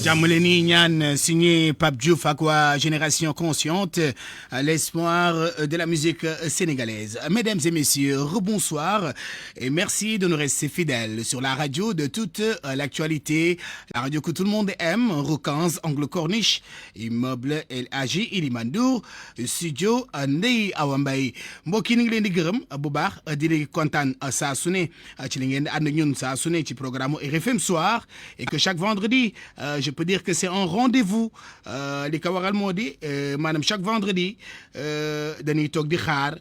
jàmm leen ni ñaan signé Pape Diouf ak waa Génération Consciente, l'espoir de la musique sénégalaise. Mesdames et messieurs, rebonsoir et merci de nous rester fidèles sur la radio de toute l'actualité, la radio que tout le monde aime, Roukans, Angle Corniche, immeuble El Hadji Iliman Ndour, studio Ndeye Awa Mbaye. Mbokk yi ni ngi leen di gërëm bu baax di leen kontaan saa su ne ci li ngeen di ànd ak ñun saa su ne ci programme RFM Soir, et que chaque vendredi je peux dire que c'est un rendez-vous li ko waral moo di maanaam chaque vendredi dañuy toog di xaar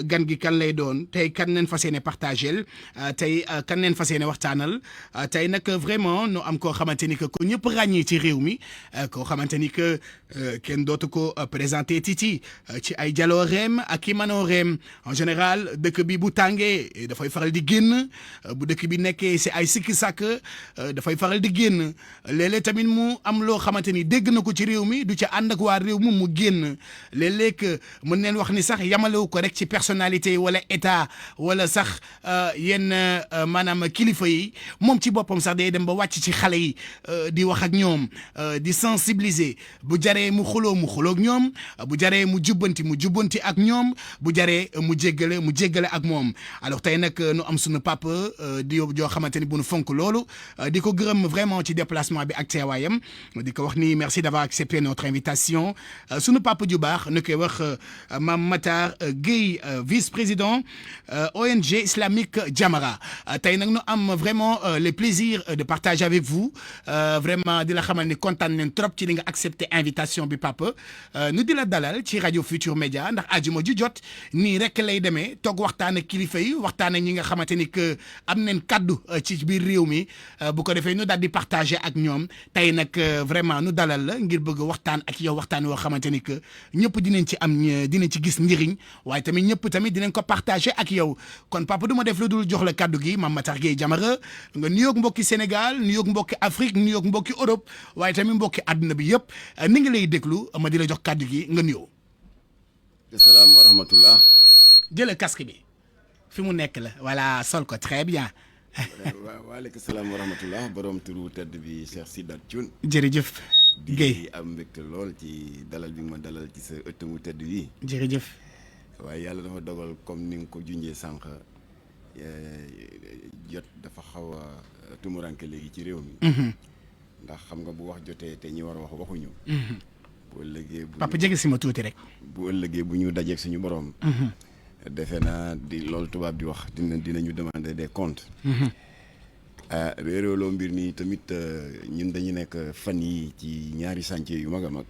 gan gi kan lay doon tey kan leen fas yéene partagel tey kan leen fas yéene waxtaanal tey nag vraiment nu am koo xamante ni que ko ñëpp ràññee ci réew mi koo xamante ni que kenn dootu ko présenté titi ci ay jalooreem ak i manooreem. En général dëkk bi bu tàngee dafay faral di génn, bu dëkk bi nekkee si ay sikki sàkk dafay faral di génn, léeg-léeg tamit mu am loo xamante ni dégg na ko ci réew mi du ca ànd ak waa réew mi mu génn. léeg-léeg mën neen wax ni sax yamalewu ko rek ci personnalité wala état wala sax yenn maanaam kilifa yi, moom ci boppam sax day dem ba wàcc ci xale yi di wax ak ñoom, di sensibiliser. Bu jaree mu xuloo ak ñoom, bu jaree mu jubbanti ak ñoom, bu jaree mu jéggale ak moom. Alors tey nag nu am sunu papa di yóbbu joo xamante ni bu nu fonk loolu, di ko gërëm vraiment ci déplacement bi ak teewaayam, di ko wax ni merci d'avoir accepté notre invitation. Sunu papa ju baax nu koy wax Mame Matar Gueye, vice-président ONG islamique Jamra. Tey nag nu am vraiment le plaisir de partager avec vous, vraiment di la xamal ni kontaan nañ trop ci li nga accepté invitation bi papa. Nu di la dalal ci radio Futur Média, ndax àjjuma ju jot nii rek lay demee, toog waxtaan ak kilifa yi, waxtaan ak ñi nga xamante ni que am nañ kaddu ci biir réew mi, bu ko defee nu daal di partager ak ñoom. Tey nag vraiment nu dalal la ngir bëgg waxtaan ak yow waxtaan woo xamante ni que ñëpp dinañ ci gis njëriñ, waaye tamit ñëpp tamit dinañ ko partager ak yow. Kon papa du ma def lu dul jox la kaddu gi Mame Matar Gueye Jamra, nga nuyoog mbokki Sénégal, nuyoog mbokki Afrique, nuyoog mbokki Europe, waaye tamit mbokki àdduna bi yëpp. Ni ngi lay déglu, ma di la jox kaddu gi nga nuyoo. Salaam wa rahmatullah. Jël casque bi fi mu nekk la, voilà, sol ko très bien. waaleykum salaam wa rahmatullah, borom turu tedd bi Cheikh Sidat Thioune. Jërëjëf Guèye, di am mbégte lool ci dalal bi nga ma dalal ci sa ëtt mu tedd bi. jërëjëf. waaye yàlla dafa dogal comme ni nga ko junjee sànq, jot dafa xaw a tumuranke léegi ci réew mi. ndax xam nga bu wax jotee te ñi war a wax waxuñu. bu ëllëgee papa jege si ma tuuti rek. bu ëllëgee bu ñu dajeeg suñu borom. defe naa di loolu tubaab di wax dinañu demander des comptes. réeróoloo mbir nii tamit ñun dañu nekk fan yi ci ñaari chantier yu mag a mag.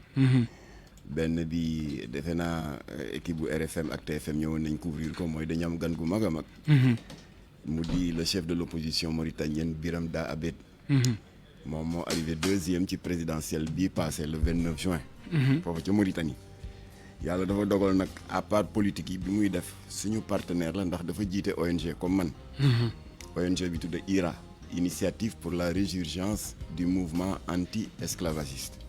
benn bi defe naa équipe bu RFM ak TFM ñëwoon nañ couvrir ko, mooy dañu am gan gu mag a mag. mu di le chef de l'opposition mauritanienne Biram Da Abed. moom moo arrivé deuxième ci présidentielle bii passé le 29 juin. foofu ca Mauritanie. yàlla dafa dogal nag à part politique yi bi muy def suñu partenaire la, ndax dafa jiite ONG comme man. ONG bi tudd IRA, Initiative pour la résurgence du mouvement anti-esclavagiste.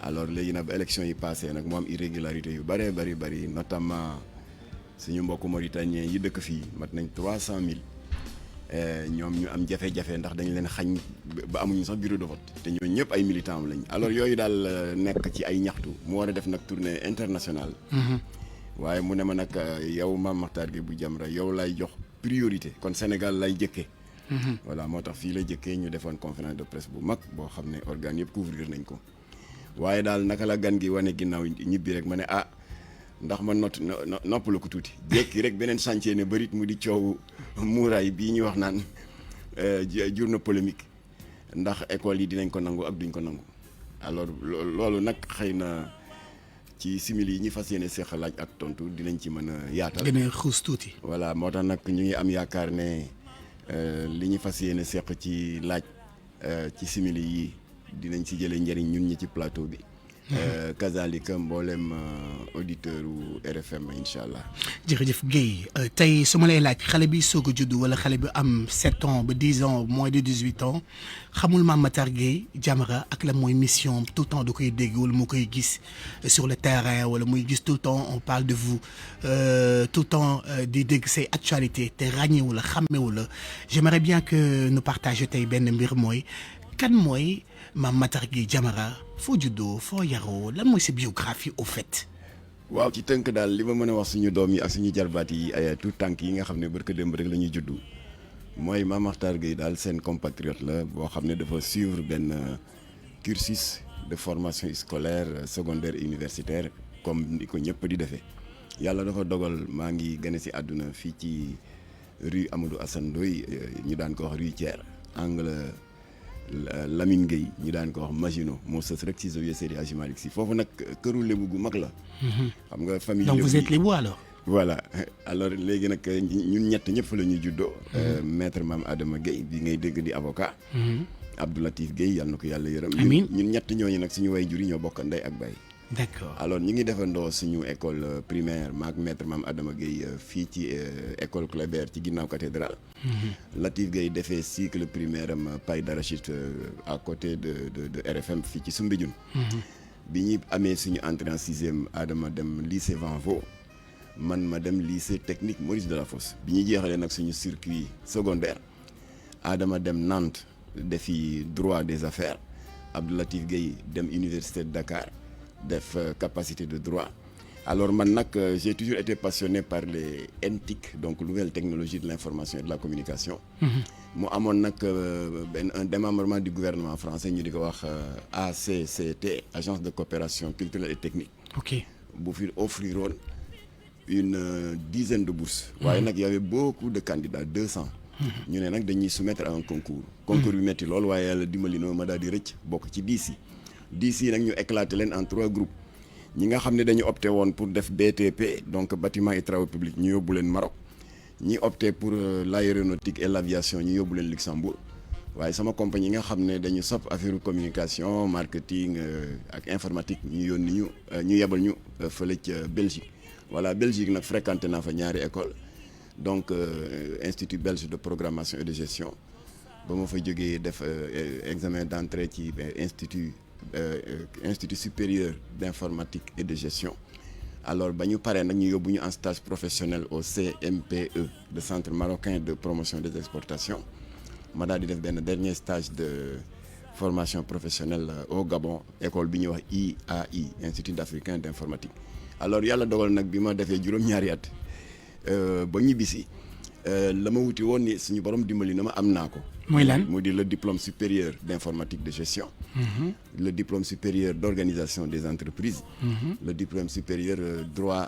Alors léegi nag ba élection yi passé nag mu am irrégularité yu bëree bëri, notamment suñu mbokku mauritanien yi dëkk fii mat nañ 300 000. ñoom ñu am jafe-jafe ndax dañu leen xañ ba amuñu sax bureau de vote, te ñooñu ñëpp ay militants lañ. alors yooyu daal nekk ci ay ñaxtu, mu war a def nag tournée internationale. waaye mu ne ma nag yow Mame Matar Gueye bu Jamra yow lay jox priorité, kon Sénégal lay jëkkee. voilà moo tax fii la jëkkee ñu defoon conférence de presse bu mag boo xam ne organes yëpp couvrir nañ ko. waaye daal naka la gan gi wane ginnaaw ñibbi rek ma ne ndax ma noppalu ko tuuti jékki rek beneen chantier ne bërit mu di coow muuraay bii ñuy wax naan jur na polémique ndax école yi dinañ ko nangu ak duñ ko nangu. alors loolu nag xëy na ci simili yi ñi fas yéene seq laaj ak tontu dinañ ci mën a yaatal. gën a xuus tuuti. voilà moo tax nag ñu ngi am yaakaar ne li ñu fas yéene seq ci laaj ci simili yi dinañ ci jëlee njëriñ ñun ñi ci plateau bi. kazalika mboolem auditeur u RFM incha allah. jërëjëf Guèye tey su ma lay laaj xale bi soog a judd wala xale bi am 7 ans ba 10 ans moins de 18 ans xamul Mame Matar Guèye Diamara ak la mooy mission tout le temps da koy dégg wala mu koy gis sur le terrain wala muy gis tout le temps on parle de vous tout le temps di dégg say actualité te ràññewu la xàmmewu la j'aimerais bien que nous partagions tey benn mbir mooy kan mooy Mame Matar Guèye Diamara foo juddoo foo yaroo lan mooy sa biographie au fait. waaw ci tënk daal li ma mën a wax suñu doom yi ak suñu jarbaat yi ay tout tànk yi nga xam ne barka démb rek la ñuy juddu mooy Mame Matar Guèye daal seen compatriote la boo xam ne dafa suivre benn cursus de formation scolaire secondaire et universitaire comme ni ko ñëpp di defee yàlla dafa dogal maa ngi gane si àdduna fii ci rue Amadou Assane Ndoye ñu daan ko wax rue Thiers angle Lamine Gueye ñu daan ko wax Maginot moo sës rek ci Zawiya Seydi Hadji Malick Sy foofu nag këru lébu gu mag la. xam nga famille donc vous êtes lébu alors. voilà alors léegi nag ñun ñett ñëpp fa la ñuy juddoo. maître Mame Adama Gueye bi ngay dégg di avocat. Abdou Latif Gueye yàlla na ko yàlla yërëm. amiin ñun ñett ñooñu nag suñu way jur yi ñoo bokk ndey ak baay. d'accord alors ñu ngi defandoo suñu école primaire maak maître Mame Adama Gueye fii ci école Clébert ci ginnaaw cathédrale. Latif Gueye defee cycle primaire am Paille d'Arachide à côté de RFM fii ci Soumbédioune. bi ñu amee suñu entrée en sixième Adama dem lycée Vanvo man ma dem lycée technique Maurice Delafosse bi ñu jeexalee nag suñu circuit secondaire Adama dem Nantes defi droit des affaires Abdou Latif Gueye dem université de Dakar def capacité de droit alors man nag j'ai toujours été passionné par les NTIC donc nouvelles technologies de l'information et de la communication. mu amoon nag un démembrement du gouvernement français ñu di ko wax ACCT agence de coopération culturelle et technique. ok bu fi offriroon une dizaine de bourses. waaye nag y avait beaucoup de candidats 200. ñu ne nag dañuy soumettre à un concours. concours bi metti lool waaye yàlla dimbali na ma daal di rëcc bokk ci 10 yi. 10 yi nag ñu éclaté leen en 3 groupes ñi nga xam ne dañu opté woon pour def BTP donc bâtiment et travaux publics ñu yóbbu leen Maroc ñi opté pour l'aéronautique et l'aviation ñu yóbbu leen Luxembourg waaye sama compagnie yi nga xam ne dañu sopp affaire communication marketing ak informatique ñu yónni ñu yebal ñu fële ca Belgique voilà Belgique nag fréquenté naa fa ñaari école donc institut belge de programmation et de gestion ba ma fa jógee def examen d'entrée ci institut supérieur d'informatique et de gestion alors ba ñu paree nag ñu yóbbu ñu en stage professionnel au CMPE le centre marocain de promotion des exportations ma daal di def benn dernier stage de formation professionnelle au Gabon école bi ñuy wax IAI Institut africain d'informatique alors yàlla dogal nag bi ma defee juróom-ñaari at ba ñibbisi la ma wuti woon ni suñu borom dimbali na ma am naa ko. mooy lan mu di le diplôme supérieur d'informatique de gestion. Le diplôme supérieur d'organisation des entreprises. Le diplôme supérieur droit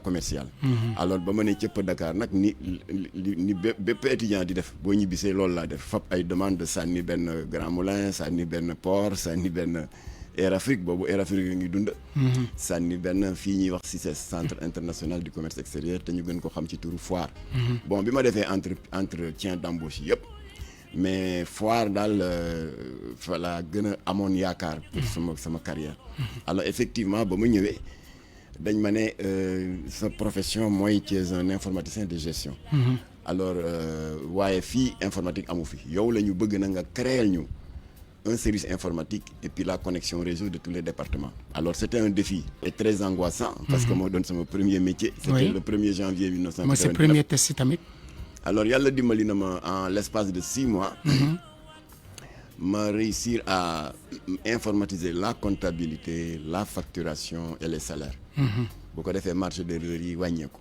commercial. alors ba ma ne cëpp Dakar nag ni bépp étudiant di def boo ñibbisee loolu laa def fab ay demande sànni benn Grand Moulin sànni benn port sànni benn Air Afrique boobu Air Afrique yi ngi dund. sànni benn fii ñuy wax CICES centre international du commerce extérieur te ñu gën ko xam ci turu foire. bon bi ma defee entretien d'embauche yëpp mais foire daal fa laa gën a amoon yaakaar pour sama carrière. alors effectivement ba ma ñëwee dañ ma ne sa profession mooy tu es un informaticien de gestion. alors waaye fii informatique amu fi yow la ñu bëgg na nga créer ñu un service informatique et puis la connexion réseau de tous les départements. Alors c'était un défi et très angoissant parce que moo doon sama premier métier. C'était le 1er janvier 1989. mooy sa premier test tamit. Alors yàlla dimbali na ma en l'espace de 6 mois. ma réussir à informatiser la comptabilité la facturation et les salaires. bu ko defee marge d'erreur yi wàññeeku.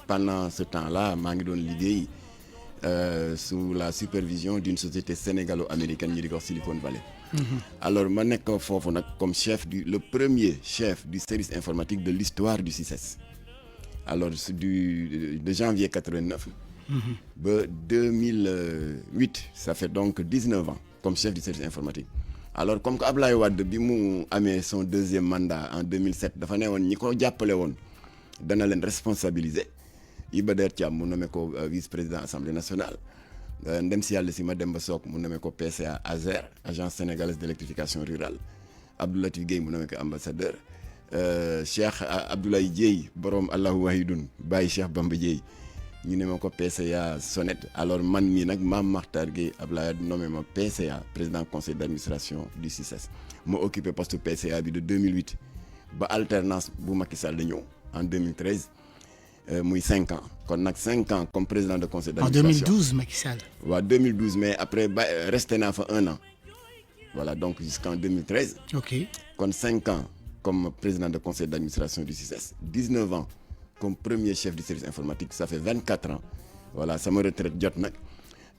pendant ce temps-là maa ngi doon liggéey. Sous la supervision d'une société sénégalo-américaine ñu di ko wax Silicon Valley. alors ma nekk foofu nag comme le premier chef du service informatique de l'histoire du CICES. alors de janvier 89. ba 2008 ça fait donc 19 ans comme chef du service informatique. alors comme que Ablaye Wade bi mu amee son deuxième mandat en 2007 dafa ne woon ñi ko jàppale woon dana leen responsabiliser. Iba Der Thiam mu nommé ko vice-président assemblée nationale ndem si yàlla si Mademba Sock mu nommé ko PCA ASER agence sénégalaise d'électrification rurale Abdou Latif Guèye mu nommé ko ambassadeur Cheikh Abdoulaye Dieye borom Allahu Wahidun Baye Cheikh Bamba Dieye ñu ne ma ko PCA Sonnet alors man mii nag Mame Makhtar Gueye Abdoulaye nommé ma PCA président conseil d'administration du CICES ma occupé poste PCA bi de 2008 ba alternance bu Macky Sall la ñëw en 2013 muy 5 ans kon nag 5 ans comme président de conseil d'administration. En 2012 Macky Sall. waaw 2012 mais après resté naa fa 1 an voilà donc jusqu'en 2013. ok kon 5 ans comme président de conseil d'administration du CICES 19 ans comme premier chef du service informatique ça fait 24 ans voilà sama retraite jot nag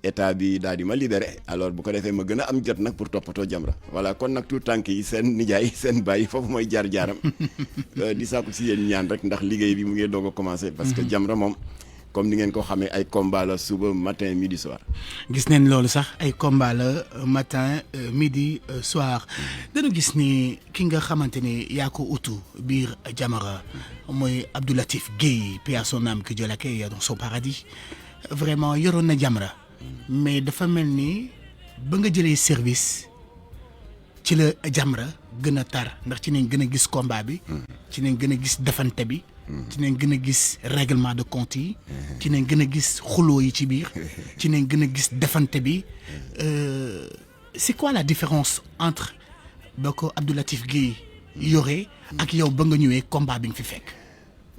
état bi daal di ma libéré alors bu ko defee ma gën a am jot nag pour toppatoo Jamra voilà kon nag tout tànk yi seen nijaay seen baay foofu mooy jaar-jaaram di sàkku si yéen ñaan rek ndax liggéey bi mu ngi doog a commencé. parce que Jamra moom comme ni ngeen ko xamee ay combat la suba matin midi soir. gis nañ loolu sax ay combat la matin midi soir dañu gis ni ki nga xamante ni yaa ko utu biir Jamra mooy Abdou Latif Guèye paix à son âme que Dieu l'accueille dans son paradis vraiment yoroon na Jamra mais dafa mel ni ba nga jëlee service ci la Jamra gën a tar ndax ci nañ gën a gis combat bi ci nañ gën a gis defante bi ci nañ gën a gis règlement de compte yi ci nañ gën a gis xuloo yi ci biir ci nañ gën a gis defante bi c'est quoi la différence entre ba ko Abdou Latif Guèye yore ak yow ba nga ñëwee combat bi nga fi fekk.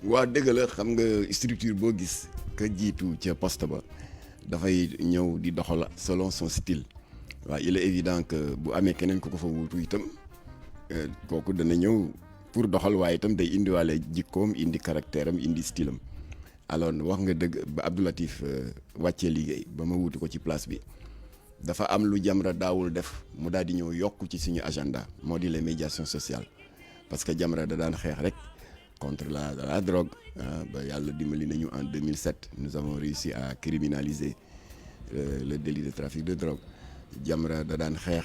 waa dëgg la xam nga structure boo gis ka jiitu ca poste ba dafay ñëw di doxal selon son style waaw il est évident que bu amee keneen ku ko fa wuutu itam kooku dana ñëw pour doxal waaye itam day indiwaale jikkoom indi caractère am indi style am alors wax nga dëgg ba Abdou Latif wàccee liggéey ba ma wuutu ko ci place bi dafa am lu Jamra daawul def mu daal di ñëw yokk ci suñu agenda moo di les médiations sociales parce que Jamra da daan xeex rek contre la drogue ba yàlla dimbali nañu en 2007 nous avons réussi à criminaliser le délit de trafic de drogue Jamra da daan xeex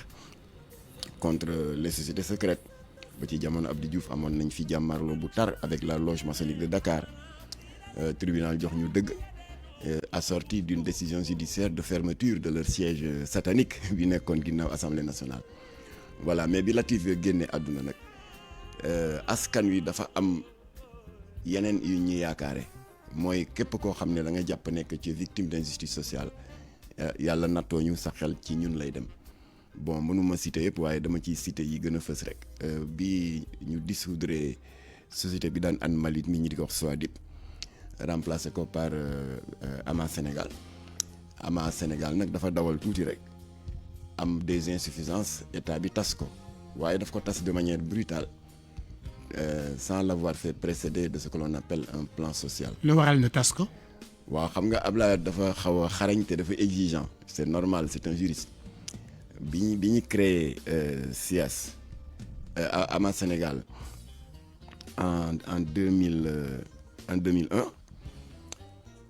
contre les sociétés secrètes ba ci jamono Abdou Diouf amoon nañ fi jàmmarloo bu tar avec la loge maçonnique de Dakar tribunal jox ñu dëgg assorti d'une décision judiciaire de fermeture de leur siège satanique bi nekkoon ginnaaw Assemblée nationale voilà mais bi Latif génne àdduna nag askan wi dafa am yeneen yu ñuy yaakaare mooy képp koo xam ne da nga jàpp nekk ci victime d'injustice sociale yàlla nattoo ñu sa xel ci ñun lay dem bon mënuma citer yëpp waaye dama ciy citer yi gën a fës rek bi ñu dissoudre société bi daan an Malit mi ñi di ko wax Soadip remplacé ko par Ama Sénégal nag dafa dawal tuuti rek am des insuffisances état bi tas ko waaye daf ko tas de manière brutale sans l'avoir fait précéder de ce que l'on appelle un plan social. lu waral na tas ko. waaw xam nga Ablaye dafa xaw a xarañ te dafa exigeant c'est normal c'est un juriste bi ñu créé SIAS Ama Sénégal en 2001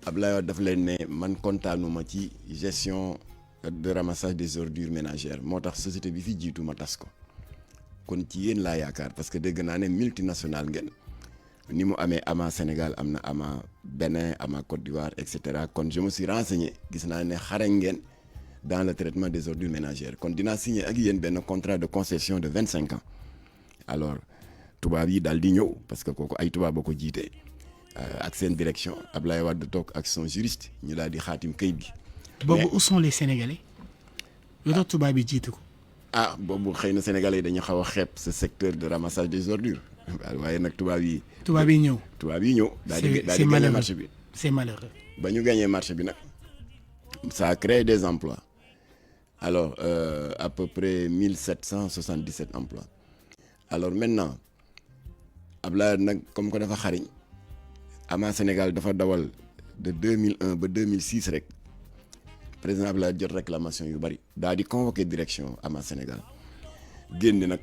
Ablaye dafa leen ne man kontaanuma ci gestion de ramassage des ordures ménagères moo tax société bi fi jiitu ma tas ko kon ci yéen laa yaakaar parce que dégg naa ne multinational ngeen ni mu amee Ama Sénégal am na Ama Bénin Ama Côte d'Ivoire et cetera kon je me suis renseigné gis naa ne xarañ ngeen dans le traitement des ordures ménagères kon dinaa signé ak yéen benn contrat de concession de 25 ans alors tubaab yi daal di ñëw parce que kooku ay tubaab ba ko jiite ak seen direction Ablaye Wade toog ak son juriste ñu daal di xaatim kayit gi. boobu où sont les Sénégalais. lu tax tubaab yi jiite ko. boobu xëy na Sénégalais yi dañu xaw a xeeb ce secteur de ramassage des ordures waaye nag tubaab yi ñëw. daal di gagné marché bi. c'est malheureux. ba ñu gagné marché bi nag ça a créé des emplois alors à peu près 1777 emplois alors maintenant Ablaye nag comme que dafa xariñ Ama Sénégal dafa dawal de 2001 ba 2006 rek président Ablaye jot réclamation yu bari daal di convoqué direction Ama Sénégal génn nag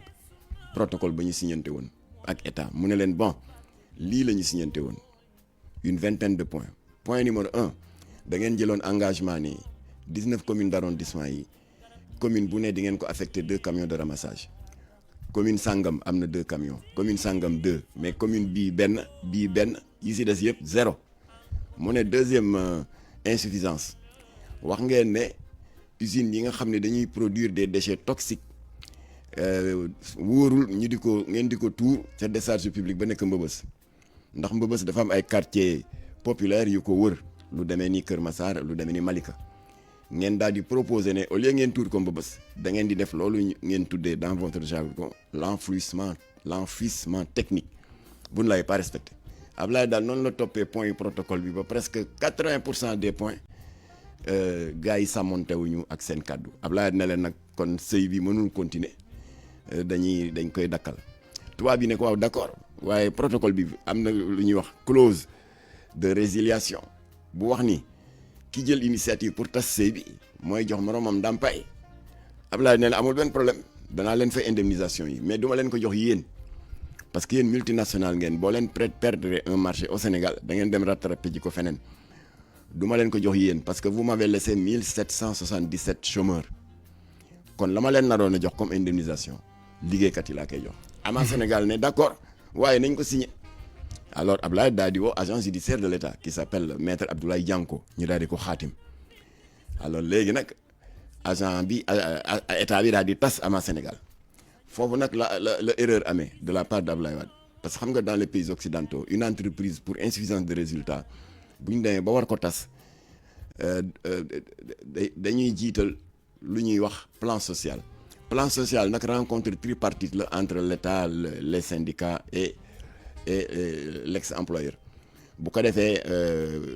protocole ba ñu signante woon ak état mu ne leen bon lii la ñu signante woon une vingtaine de points point numéro 1 da ngeen jëloon engagement ni 19 communes d'arrondissement yi commune bu ne di ngeen ko affecté 2 camions de ramassage commune Sangam am na 2 camions commune Sangam 2 mais commune bii benn yi si des yëpp 0 mu ne deuxième insuffisance wax ngeen ne usines yi nga xam ne dañuy produire des déchets toxiques wóorul ñu di ko ngeen di ko tuur ca décharge publique ba nekk Mbëbës ndax Mbëbës dafa am ay quartier populaire yu ko wër lu demee ni Kër Massar lu demee ni Malika ngeen daal di proposer ne au lieu ngeen tuur ko Mbëbës da ngeen di def loolu ngeen tuddee dans votre jargon l'enfouissement technique bu ñu lay pas respecté Ablaye daal noonu la toppee point yu protocole bi ba presque 80% des points gars yi sàmmonte wuñu ak seen kàddu Ablaye ne leen nag kon sëy bi mënul continuer dañ koy dakkal tubaab bi ne ko waaw d'accord waaye protocole bi am na lu ñuy wax clause de résiliation bu wax ni ki jël initiative pour tas sëy bi mooy jox moromam ndàmpaay Ablaye ne la amul benn problème danaa leen fay indemnisation yi mais duma leen ko jox yéen parce que yéen multinational ngeen boo leen perdre un marché au Sénégal da ngeen dem rattraper ji ko feneen duma leen ko jox yéen parce que vous m'avez laissé 1777 chômeurs kon la ma leen naroon a jox comme indemnisation liggéeykat yi laa koy jox ama Sénégal ne d'accord waaye nañ ko signé alors Ablaye daal di woo agent judiciaire de l'État qui s'appelle maître Abdoulaye Dianko ñu daal di ko xaatim alors léegi nag agent bi état bi daal di tas ama Sénégal foofu nag la erreur amee de la part d'Ablaye Wade parce que xam nga dans les pays occidentaux une entreprise pour insuffisance de résultats bu ñu demee ba war ko tas dañuy jiital lu ñuy wax plan social nag rencontre tripartite la entre l'État les syndicats et l'ex-employeur bu ko defee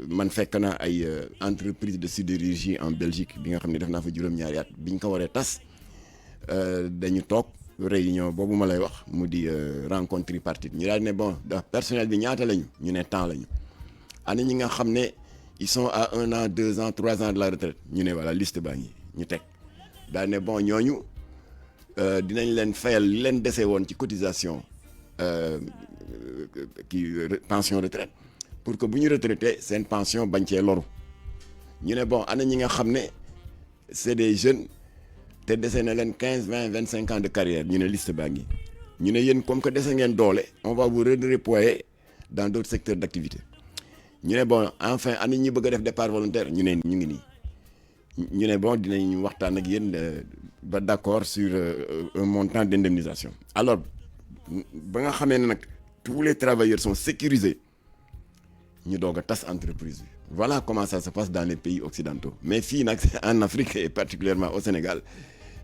man fekk na ay entreprise de sidérurgie en Belgique bi nga xam ne def naa fa juróom-ñaari at bi ñu ko waree tas dañu toog réunion boobu ma lay wax mu di rencontre tripartite ñu daal ne bon personnel bi ñaata lañu ñu ne temps lañu ana ñi nga xam ne ils sont à 1 an 2 ans 3 ans de la retraite ñu ne voilà liste baa ngi ñu teg daal ne bon ñooñu dinañ leen fayal li leen dese woon ci cotisation pension retraite pour que bu ñu retraité seen pension bañ cee loru ñu ne bon ana ñi nga xam ne c'est des jeunes te dese na leen 15 20 25 ans de carrière ñu ne liste baa ngi ñu ne yéen comme que dese ngeen doole on va vous redéployer dans d'autres secteurs d'activité ñu ne bon enfin ana ñi bëgg a def départ volontaire ñu ne ñu ngi nii ñu ne bon dinañ waxtaan ak yéen ba d'accord sur un montant d'indemnisation alors ba nga xamee ne nag tous les travailleurs sont sécurisés ñu doog a tas entreprise bi voilà comment ça se passe dans les pays occidentaux mais fii nag en Afrique et particulièrement au Sénégal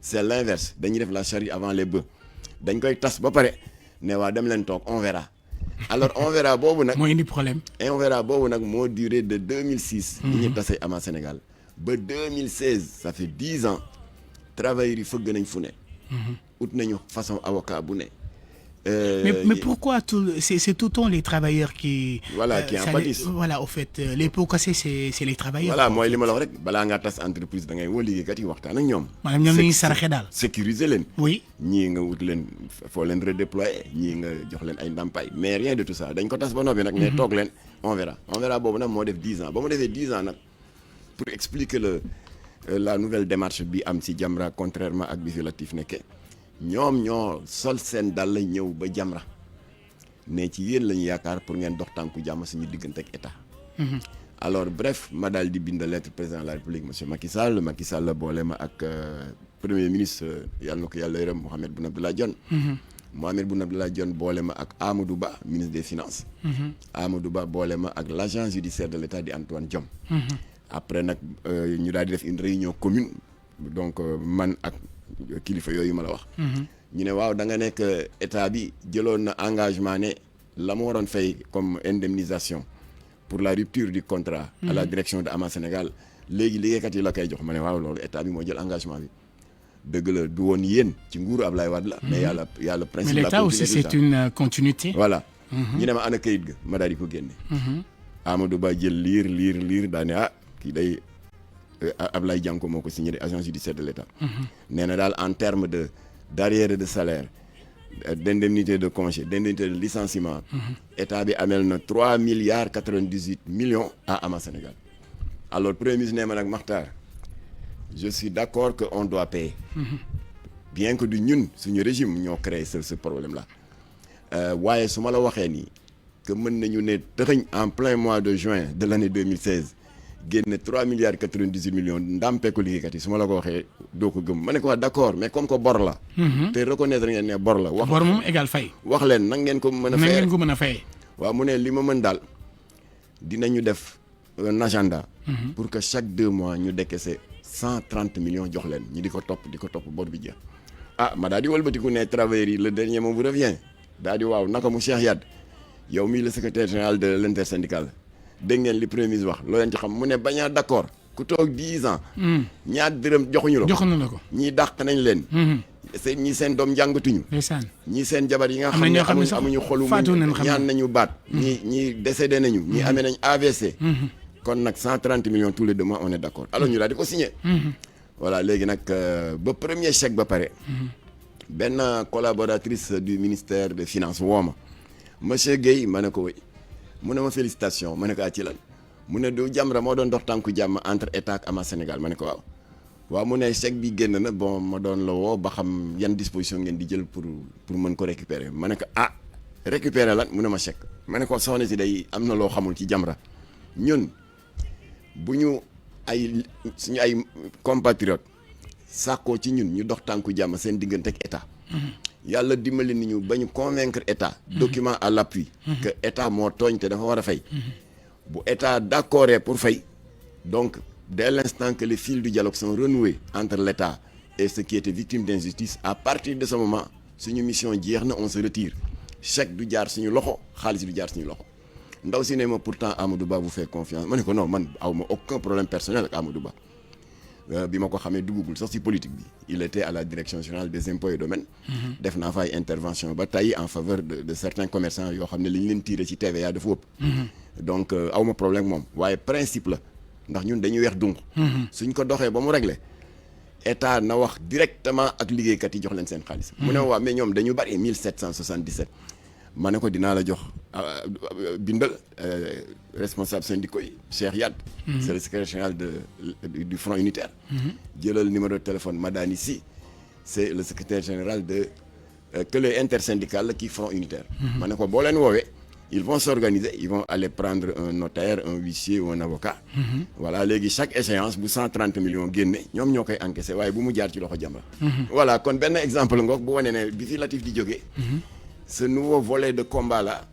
c'est l'inverse dañuy def la charrue avant les bœufs dañ koy tas ba pare ne waa dem leen toog on verra alors on verra boobu nag moo indi problème et on verra boobu nag moo duré de 2006 li ñu tasee ama Sénégal ba 2016 ça fait 10 ans travailleurs yi fëgg nañ fu ne ut nañu façon avocat bu ne mais pourquoi c'est tout le temps les travailleurs qui qui en pâtissent voilà au fait les pots cassés c'est les travailleurs voilà mooy li ma la wax rek balaa ngaa tas entreprise da ngay woo liggéeykat yi waxtaan ak ñoom maanaam ñoom ñuy saraxe daal sécuriser leen oui ñii nga wut leen foo leen redéployer ñii nga jox leen ay ndàmpaay mais rien de tout ça dañ ko tas ba noppi nag mais toog leen on verra boobu nag moo def 10 ans ba mu defee 10 ans nag pour expliquer la nouvelle démarche bi am ci Jamra contrairement ak bi fi Latif nekkee ñoom ñoo sol seen dàll ñëw ba Jamra ne ci yéen la ñu yaakaar pour ngeen dox tànku jàmm suñu diggante ak état alors bref ma daal di bind lettre président de la République monsieur Macky Sall la boole ma ak premier ministre yàlla na ko yàlla yërëm Mohamed Boun Abdallah Dionne Mohamed Boun Abdallah Dionne boole ma ak Amadou Ba ministre des finances Amadou Ba boole ma ak l'agent judiciaire de l'État di Antoine Diome après nag ñu daal di def une réunion commune donc man ak kilifa yooyu ma la wax ñu ne waaw da nga nekk état bi jëloon na engagement ne la mu waroon fay comme indemnisation pour la rupture du contrat à la direction de Ama Sénégal léegi liggéeykat yi la koy jox ma ne waaw loolu état bi moo jël engagement bi dëgg la du woon yéen ci nguuru Ablaye Wade la mais y'a le principe mais l'État aussi c'est une continuité voilà ñu ne ma ana kayit ga ma daal di ko génne Amadou Ba jël liir daa ne kii day Ablaye Dianko moo ko signé de agent judiciaire de l'État nee na daal en terme d'arriéré de salaire d'indemnité de congé d'indemnité de licenciement état bi amel na 3 milliards 98 millions à Ama Sénégal alors premier ministre nee ma nag Makhtar je suis d'accord que on doit payer bien que du ñun suñu régime ñoo créé ce problème là waaye su ma la waxee nii que mën nañu ne tëxëñ en plein mois de juin de l'année 2016 génne 3 milliards 98 millions ndàmpee ko liggéeykat yi su ma la ko waxee doo ko gëm ma ne ko wax d'accord mais comme que bor la. te reconnaître ngeen ne bor la. wax bor moom égal fay. wax leen nan ngeen ko mën a. nan ngeen ko mën a fay. waaw mu ne li ma mën daal dinañu def un agenda. pour que chaque 2 mois ñu décaisser 130 millions jox leen ñu di ko topp bor bi jeex. ma daal di wëlbatiku ne travailleurs yi le dernier mot vous revient daal di waaw naka mu Cheikh Yade yow mii le secrétaire général de l'intersyndicale dégg ngeen li premier ministre wax loo leen ci xam mu ne bañaa d'accord ku toog 10 ans. ñaar dërëm joxuñu la ko. joxuñu la ko ñii dàq nañ leen. ñii seen doom jàngatuñu. ndeysaan ñii seen jabar yi nga xam ne amuñu xolu ñaan nañu baat. ñii décédé nañu. ñii amee nañ AVC. kon nag 130 millions tous les 2 mois on est d'accord alors ñu daal di ko signé. voilà léegi nag ba premier chèque ba pare. benn collaboratrice du ministère des finances woo ma monsieur Guèye ma ne ko wéy mu ne ma félicitation ma ne ko ci lan mu ne du Jamra moo doon dox tànku jàmm entre état ak ama Sénégal ma ne ko waaw mu ne chèque bi génn na bon ma doon la woo ba xam yan disposition ngeen di jël pour mën ko récupérer ma ne ko récupérer lan mu ne ma chèque ma ne ko soxna si day am na loo xamul ci Jamra ñun bu ñu suñu ay compatriotes sàkkoo ci ñun ñu dox tànku jàmm seen diggante ak état. yàlla dimbali ni ñu ba ñu convaincre état. document à l'appui. que état moo tooñ te dafa war a fay. bu état d'accord pour fay donc dès l'instant que les fils du dialogue sont renoués entre l'état et ceux qui étaient victimes d'injustice à partir de ce moment suñu mission jeex na on se retire chèque du jaar suñu loxo xaalis du jaar suñu loxo ndaw si ne ma pourtant Amadou Ba vous fait confiance ma ne ko non man awma aucun problème personnel ak Amadou Ba. bi ma ko xamee duggagul sax ci politique bi il était à la direction générale des impôts et domaines. def naa fa ay intervention ba tey en faveur de certains commerçants yoo xam ne li ñu leen tiré ci TVA dafa ëpp. donc awma problème moom waaye principe la ndax ñun dañuy weex dung. suñ ko doxee ba mu réglé état na wax directement ak liggéeykat yi jox leen seen xaalis. mu ne waa mais ñoom dañu bari 1777. ma ne ko dinaa la jox bindal responsable syndicaux yi Cheikh Yade. c'est le secrétaire général du Front unitaire. jëlal numéro de téléphone Madani Sy c'est le secrétaire général de que les intersyndical qui Front unitaire. ma ne ko boo leen woowee ils vont s'organiser ils vont aller prendre un notaire un huissier ou un avocat. voilà léegi chaque échéance bu 130 millions génne ñoom ñoo koy encaissé waaye bu mu jaar ci loxo Jamra. voilà kon benn exemple ngoog bu wane ne bi fi Latif di jógee. ce nouveau volet de combat-là,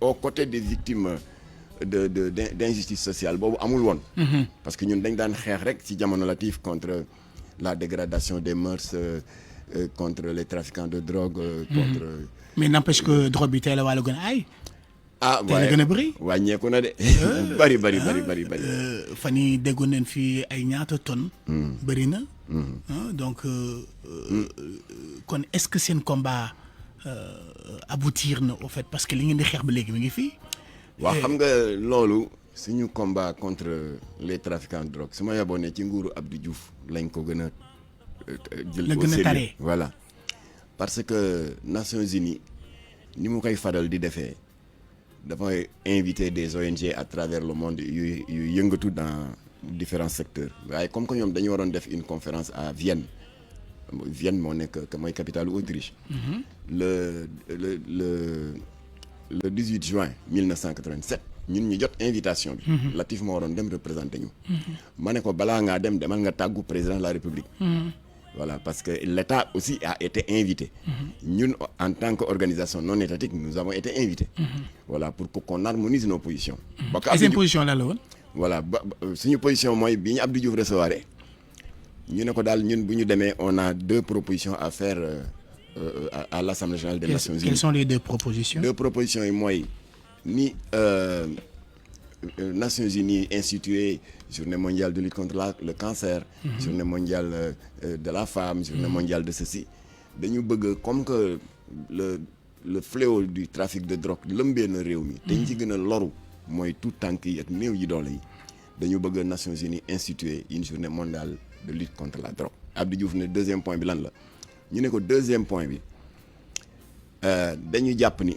aux côtés des victimes d'injustice sociale, parce que nous avons fait des Latif contre la dégradation des mœurs, contre les trafiquants de drogue. Contre... Mais n'empêche que drogue est là, wàññeeku na de. bari. fan yii déggoon nañ fi ay ñaata tonnes. bëri na. donc kon est-ce que seen combat aboutir na au fait parce que li ngeen di xeex ba léegi mi ngi fii. waaw xam nga loolu suñu combat contre les trafiquants de drogue su ma yaboo ne ci nguuru Abdou Diouf lañ ko gën a jël. la gën a taree voilà parce que Nations Unies ni mu koy faral di defee. dafay inviter des ONG à travers le monde yu yëngatu dans différents secteurs waaye comme que ñoom dañu waroon def une conférence à Vienne moo nekk mooy capitale Autriche. le 18 juin 1987 ñun ñu jot invitation bi. Latif moo waroon dem représenter ñu. ma ne ko balaa ngaa dem demal nga tàggu président de la République. Voilà, parce que l'État aussi a été invité. Nous, en tant qu'organisation non étatique, nous avons été invités. Voilà, pour qu'on harmonise nos positions. Et ces positions-là, voilà, c'est une position, moi, bien Abdou Diouf recevoir. On a 2 propositions à faire à l'Assemblée générale des Nations Unies. Quelles sont les 2 propositions? 2 propositions, moi, ni Nations Unies instituées journée mondiale de lutte contre le cancer, journée mondiale de la femme, journée mondiale de ceci. Dañu bëgg comme que le fléau du trafic de drogue lëmbee na réew mi te ñi ci gën a loru mooy tout tànk yi ak néew yi doole yi dañu bëgg Nations Unies instituer une journée mondiale de lutte contre la drogue. Abdou Diouf ne 2e point bi lan la ñu ne ko 2e point bi dañu jàpp ni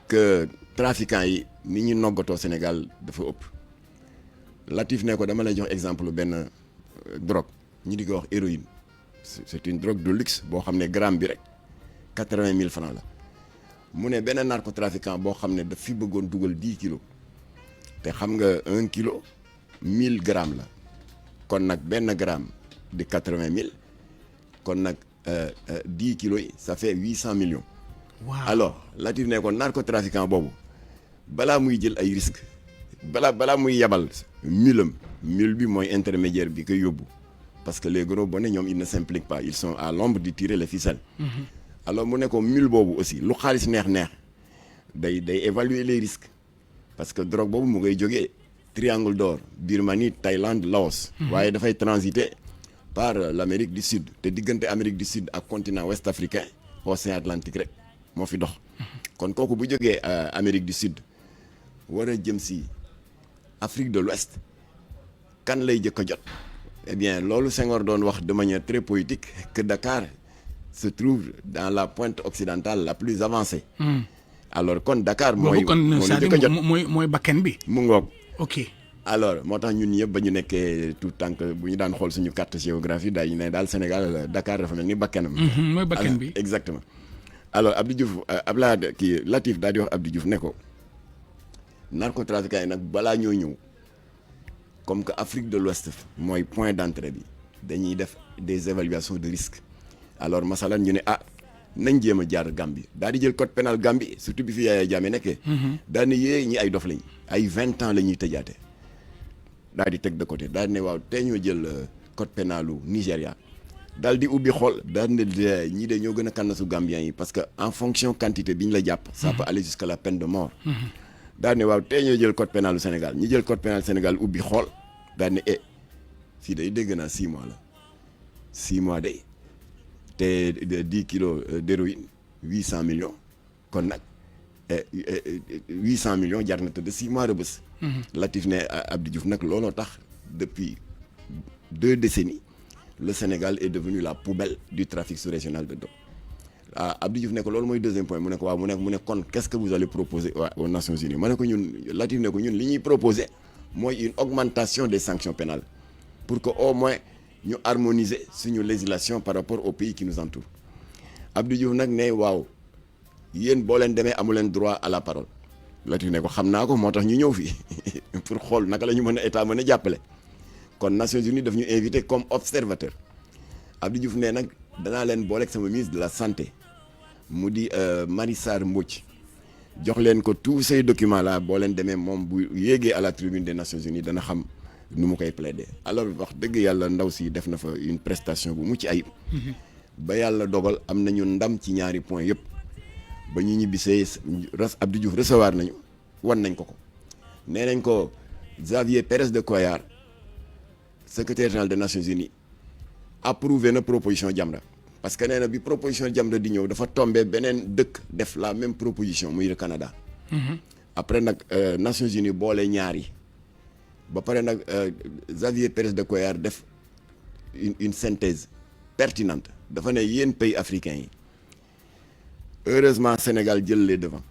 que trafiquants yi ni ñu noggatoo Sénégal dafa ëpp. Latif ne ko dama lay jox exemple benn drogue ñu di ko wax héroïne c'est une drogue de luxe boo xam ne gramme bi rek 80 000 francs la mu ne benn narcotrafiquant boo xam ne daf fi bëggoon dugal 10 kilos te xam nga 1 kilo 1000 grammes la kon nag benn gramme di 80 000 kon nag 10 kilos yi ça fait 800 millions. Wow. Alors Latif ne ko narcotrafiquant boobu balaa muy jël ay risques balaa muy yabal mule bi mooy intermédiaire bi koy yóbbu parce que les gros bonnets ñoom ils ne s'impliquent pas ils sont à l'ombre de tirer les ficelles. Alors mu ne ko mule boobu aussi lu xaalis neex day évaluer les risques parce que drogue boobu mu ngay jógee Triangle d'Or Birmanie Thaïlande Laos. waaye dafay transiter par l'Amérique du Sud te diggante Amérique du Sud ak continent ouest africain océan Atlantique rek moo fi dox. kon kooku bu jógee Amérique du Sud war a jëm si Afrique de l'Ouest kan lay jëkk a jot. Eh bien loolu Senghor doon wax de manière très poétique que Dakar se trouve dans la pointe occidentale la plus avancée. alors kon Dakar mooy jëkk a jot mooy bakken bi. mu ngoog. ok alors moo tax ñun ñëpp ba ñu nekkee tout tànk bu ñu daan xool suñu carte géographie daañu ne daal Sénégal Dakar dafa mel ni bakkenam. mooy bakken bi exactement. alors Abdou Diouf Abdoulaye kii Latif daal di wax Abdou Diouf ne ko narcotrafiquants yi nag balaa ñoo ñëw comme que Afrique de l'Ouest mooy point d'entrée bi dañuy def des évaluations de risque alors masalan ñu ne nañ jéem a jaar Gambie daal di jël code pénal Gambie surtout bi fi Yaya Jammeh nekkee. daal di yee ñi ay dof lañ ay 20 ans la ñuy tëjaate daal di teg de côté daal di ne waaw tey ñoo jël code pénalu Nigéria daal di ubbi xool daal di ne ñii de ñoo gën a kànnasu Gambiens yi parce que en fonction quantité bi ñu la jàpp. ça peut aller jusqu'à la peine de mort. daal di ne waaw tey ñoo jël code pénalu Sénégal ñi jël code pénal Sénégal ubbi xool daal di ne fii day dégg naa 6 mois la 6 mois day te 10 kilos d'héroïne 800 millions kon nag 800 millions jar na tëdd 6 mois de bés. Latif ne Abdou Diouf nag looloo tax depuis 2 décennies le Sénégal est devenu la poubelle du trafic sous-régional de drogue. Abdou Diouf ne ko loolu mooy deuxième point mu ne ko waaw mu ne kon qu'est-ce que vous allez proposer aux Nations Unies ma ne ko ñun Latif ne ko ñun li ñuy proposer mooy une augmentation des sanctions pénales pour que au moins ñu harmoniser suñu législation par rapport aux pays qui nous entourent. Abdou Diouf nag ne waaw yéen boo leen demee amu leen droit à la parole. Latif ne ko xam naa ko moo tax ñu ñëw fii pour xool naka la ñu mën a état mën a jàppale kon Nations Unies daf ñu invité comme observateur. Abdou Diouf ne nag danaa leen booleeg sama ministre de la santé mu di Marie Sarr Mbodj jox leen ko tous ces documents là boo leen demee moom bu yéegee à la tribune des Nations Unies dana xam nu mu koy plaider. alors wax dëgg yàlla ndaw si def na fa une prestation bu mucc ayib. ba yàlla dogal am nañu ndam ci ñaari point yëpp ba ñu ñibbisee Abdou Diouf recevoir nañu wan nañ ko nee nañ ko Xavier Pérez de Cuéllar secrétaire général des Nations Unies approuvé na proposition Jamra parce que nee na bi proposition Jamra di ñëw dafa tombé beneen dëkk def la même proposition muy le Canada. après nag Nations Unies boole ñaar yi ba pare nag Xavier Pérez de Cuéllar def une synthèse pertinente dafa ne yéen pays africains yi heureusement Sénégal jël les devants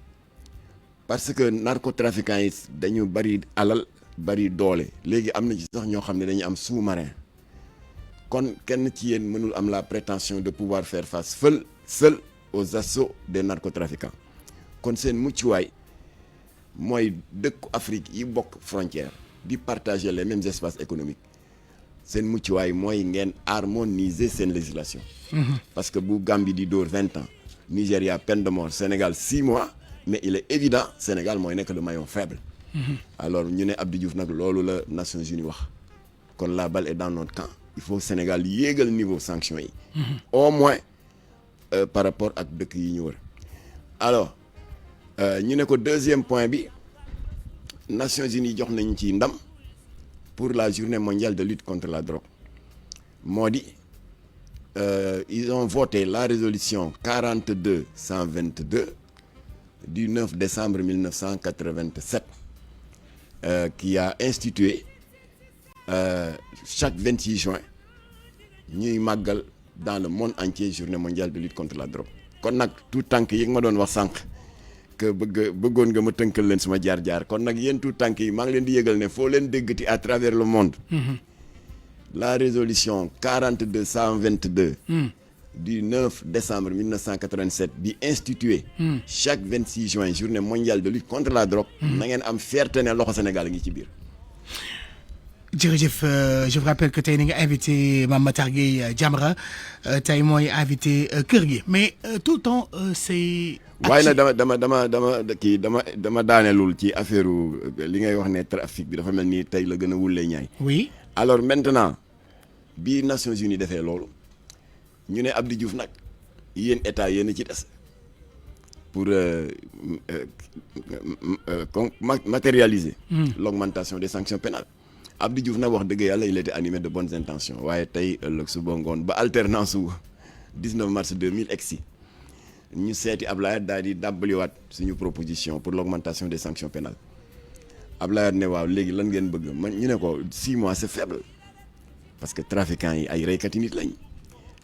parce que narcotrafiquants yi dañu bari alal bari doole léegi am na ci sax ñoo xam ne dañu am sous-marin kon kenn ci yéen mënul am la prétention de pouvoir faire face seul aux assauts des narcotrafiquants kon seen muccuwaay mooy dëkku Afrique yi bokk frontière di partager les mêmes espaces économiques seen muccuwaay mooy ngeen harmoniser seen législation. parce que bu Gambie di dóor 20 ans Nigéria peine de mort Sénégal 6 mois mais il est évident Sénégal mooy nekk le maillon faible. alors ñu ne Abdou Diouf nag loolu la Nations Unies wax kon la balle est dans notre camp il faut Sénégal yéegal niveau sanction yi. au moins par rapport ak dëkk yi ñu wër. alors ñu ne ko deuxième point bi Nations Unies jox nañu ci ndam pour la journée mondiale de lutte contre la drogue moo di ils ont voté la résolution 42-122 du 9 décembre 1987 qui a institué chaque 26 juin ñuy màggal dans le monde entier journée mondiale de lutte contre la drogue kon nag tout tànk yi nga ma doon wax sànq que bëggoon nga ma tënkal leen suma jaar-jaar kon nag yéen tout tànk yi maa ngi leen di yëgal ne foo leen déggati à travers le monde la résolution 42-122 du 9 décembre 1987 di instituer chaque 26 juin journée mondiale de lutte contre la drogue. na ngeen am fierté ne loxo Sénégal ngi ci biir. jërëjëf je vous rappelle que tey ni nga invité Mame Matar Gueye Jamra tey mooy invité kër gi mais tout le temps c'est. waaye nag dama daaneelul ci affaire li ngay wax ne trafic bi dafa mel ni tey la gën a wulee ñaay. oui. alors maintenant bi Nations Unies defee loolu ñu ne Abdou Diouf nag yéen état yéen ci des pour matérialiser. l'augmentation des sanctions pénales. Abdou Diouf nag wax dëgg yàlla il était animé de bonnes intentions waaye tey ëllëg suba ngoon ba alternance su 19 mars 2000 egsi ñu seeti Ablaye daal di dàbbaliwaat suñu proposition pour l'augmentation des sanctions pénales Ablaye ne waaw léegi lan ngeen bëgg man ñu ne ko 6 mois c'est faible parce que trafiquants yi ay reykati nit lañ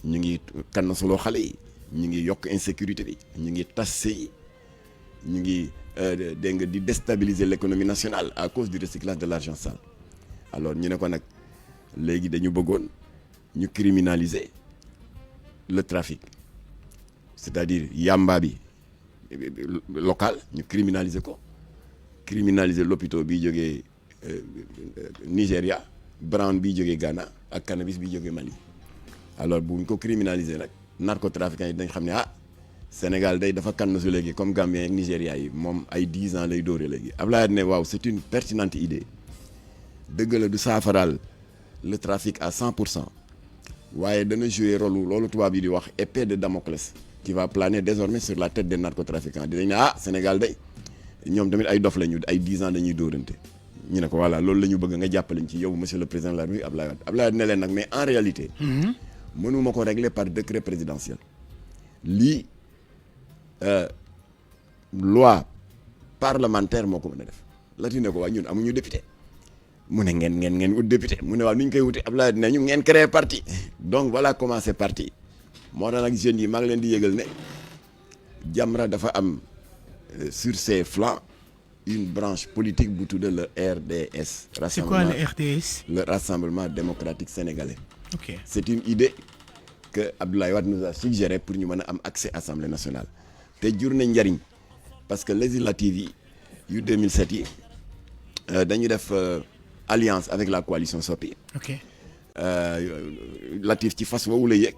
ñu ngi kannasuloo xale yi ñu ngi yokk insécurité bi ñu ngi tas yi ñu ngi dégg nga di déstabiliser l'économie nationale à cause du recyclage de l'argent sale. Alors ñu ne ko nag léegi dañu bëggoon ñu criminaliser le trafic c'est-à-dire yamba bi local ñu criminaliser ko criminaliser l'opito bi jógee Nigéria brown bi jógee Ghana ak cannabis bi jógee Mali alors bu ñu ko criminaliser nag narcotrafiquants yi dañ xam ne Sénégal day dafa kann su léegi comme Gambien ak Nigéria yi moom ay 10 ans lay dóore léegi Ablaye ne waaw c'est une pertinente idée dëgg la du saafaraal le trafic à 100% waaye dana jouer rôle loolu tubaab yi di wax épée de Damoclès qui va planer désormais sur la tête des narcotrafiquants dinañ ne Sénégal day ñoom tamit ay dof lañu ay 10 ans dañuy dóorante ñu ne ko voilà loolu la ñu bëgg nga jàppaleñ ci yow monsieur le président de la République Abdoulaye Wade Abdoulaye Wade ne leen nag mais en réalité mënuma ko régler par décret présidentiel lii loi parlementaire moo ko mën a def lati ne ko waa ñun amuñu député mu ne ngeen ut député mu ne waaw ni ñu koy wute Abdoulaye ne ñu ngeen créer parti donc voilà comment c'est parti moo tax nag jeunes yi maa ngi leen di yëgal ne Jamra dafa am sur ses flancs une branche politique bu tudd le RDS. C'est quoi le RDS? Le Rassemblement démocratique sénégalais. Ok. C'est une idée que Abdoulaye Wade nous a suggéré pour ñu mën a am accès à l'Assemblée nationale te jur na njariñ parce que législative yi yu 2007 yi dañu def alliance avec la coalition Sopi. Ok. Latif ci fas woowu la yëg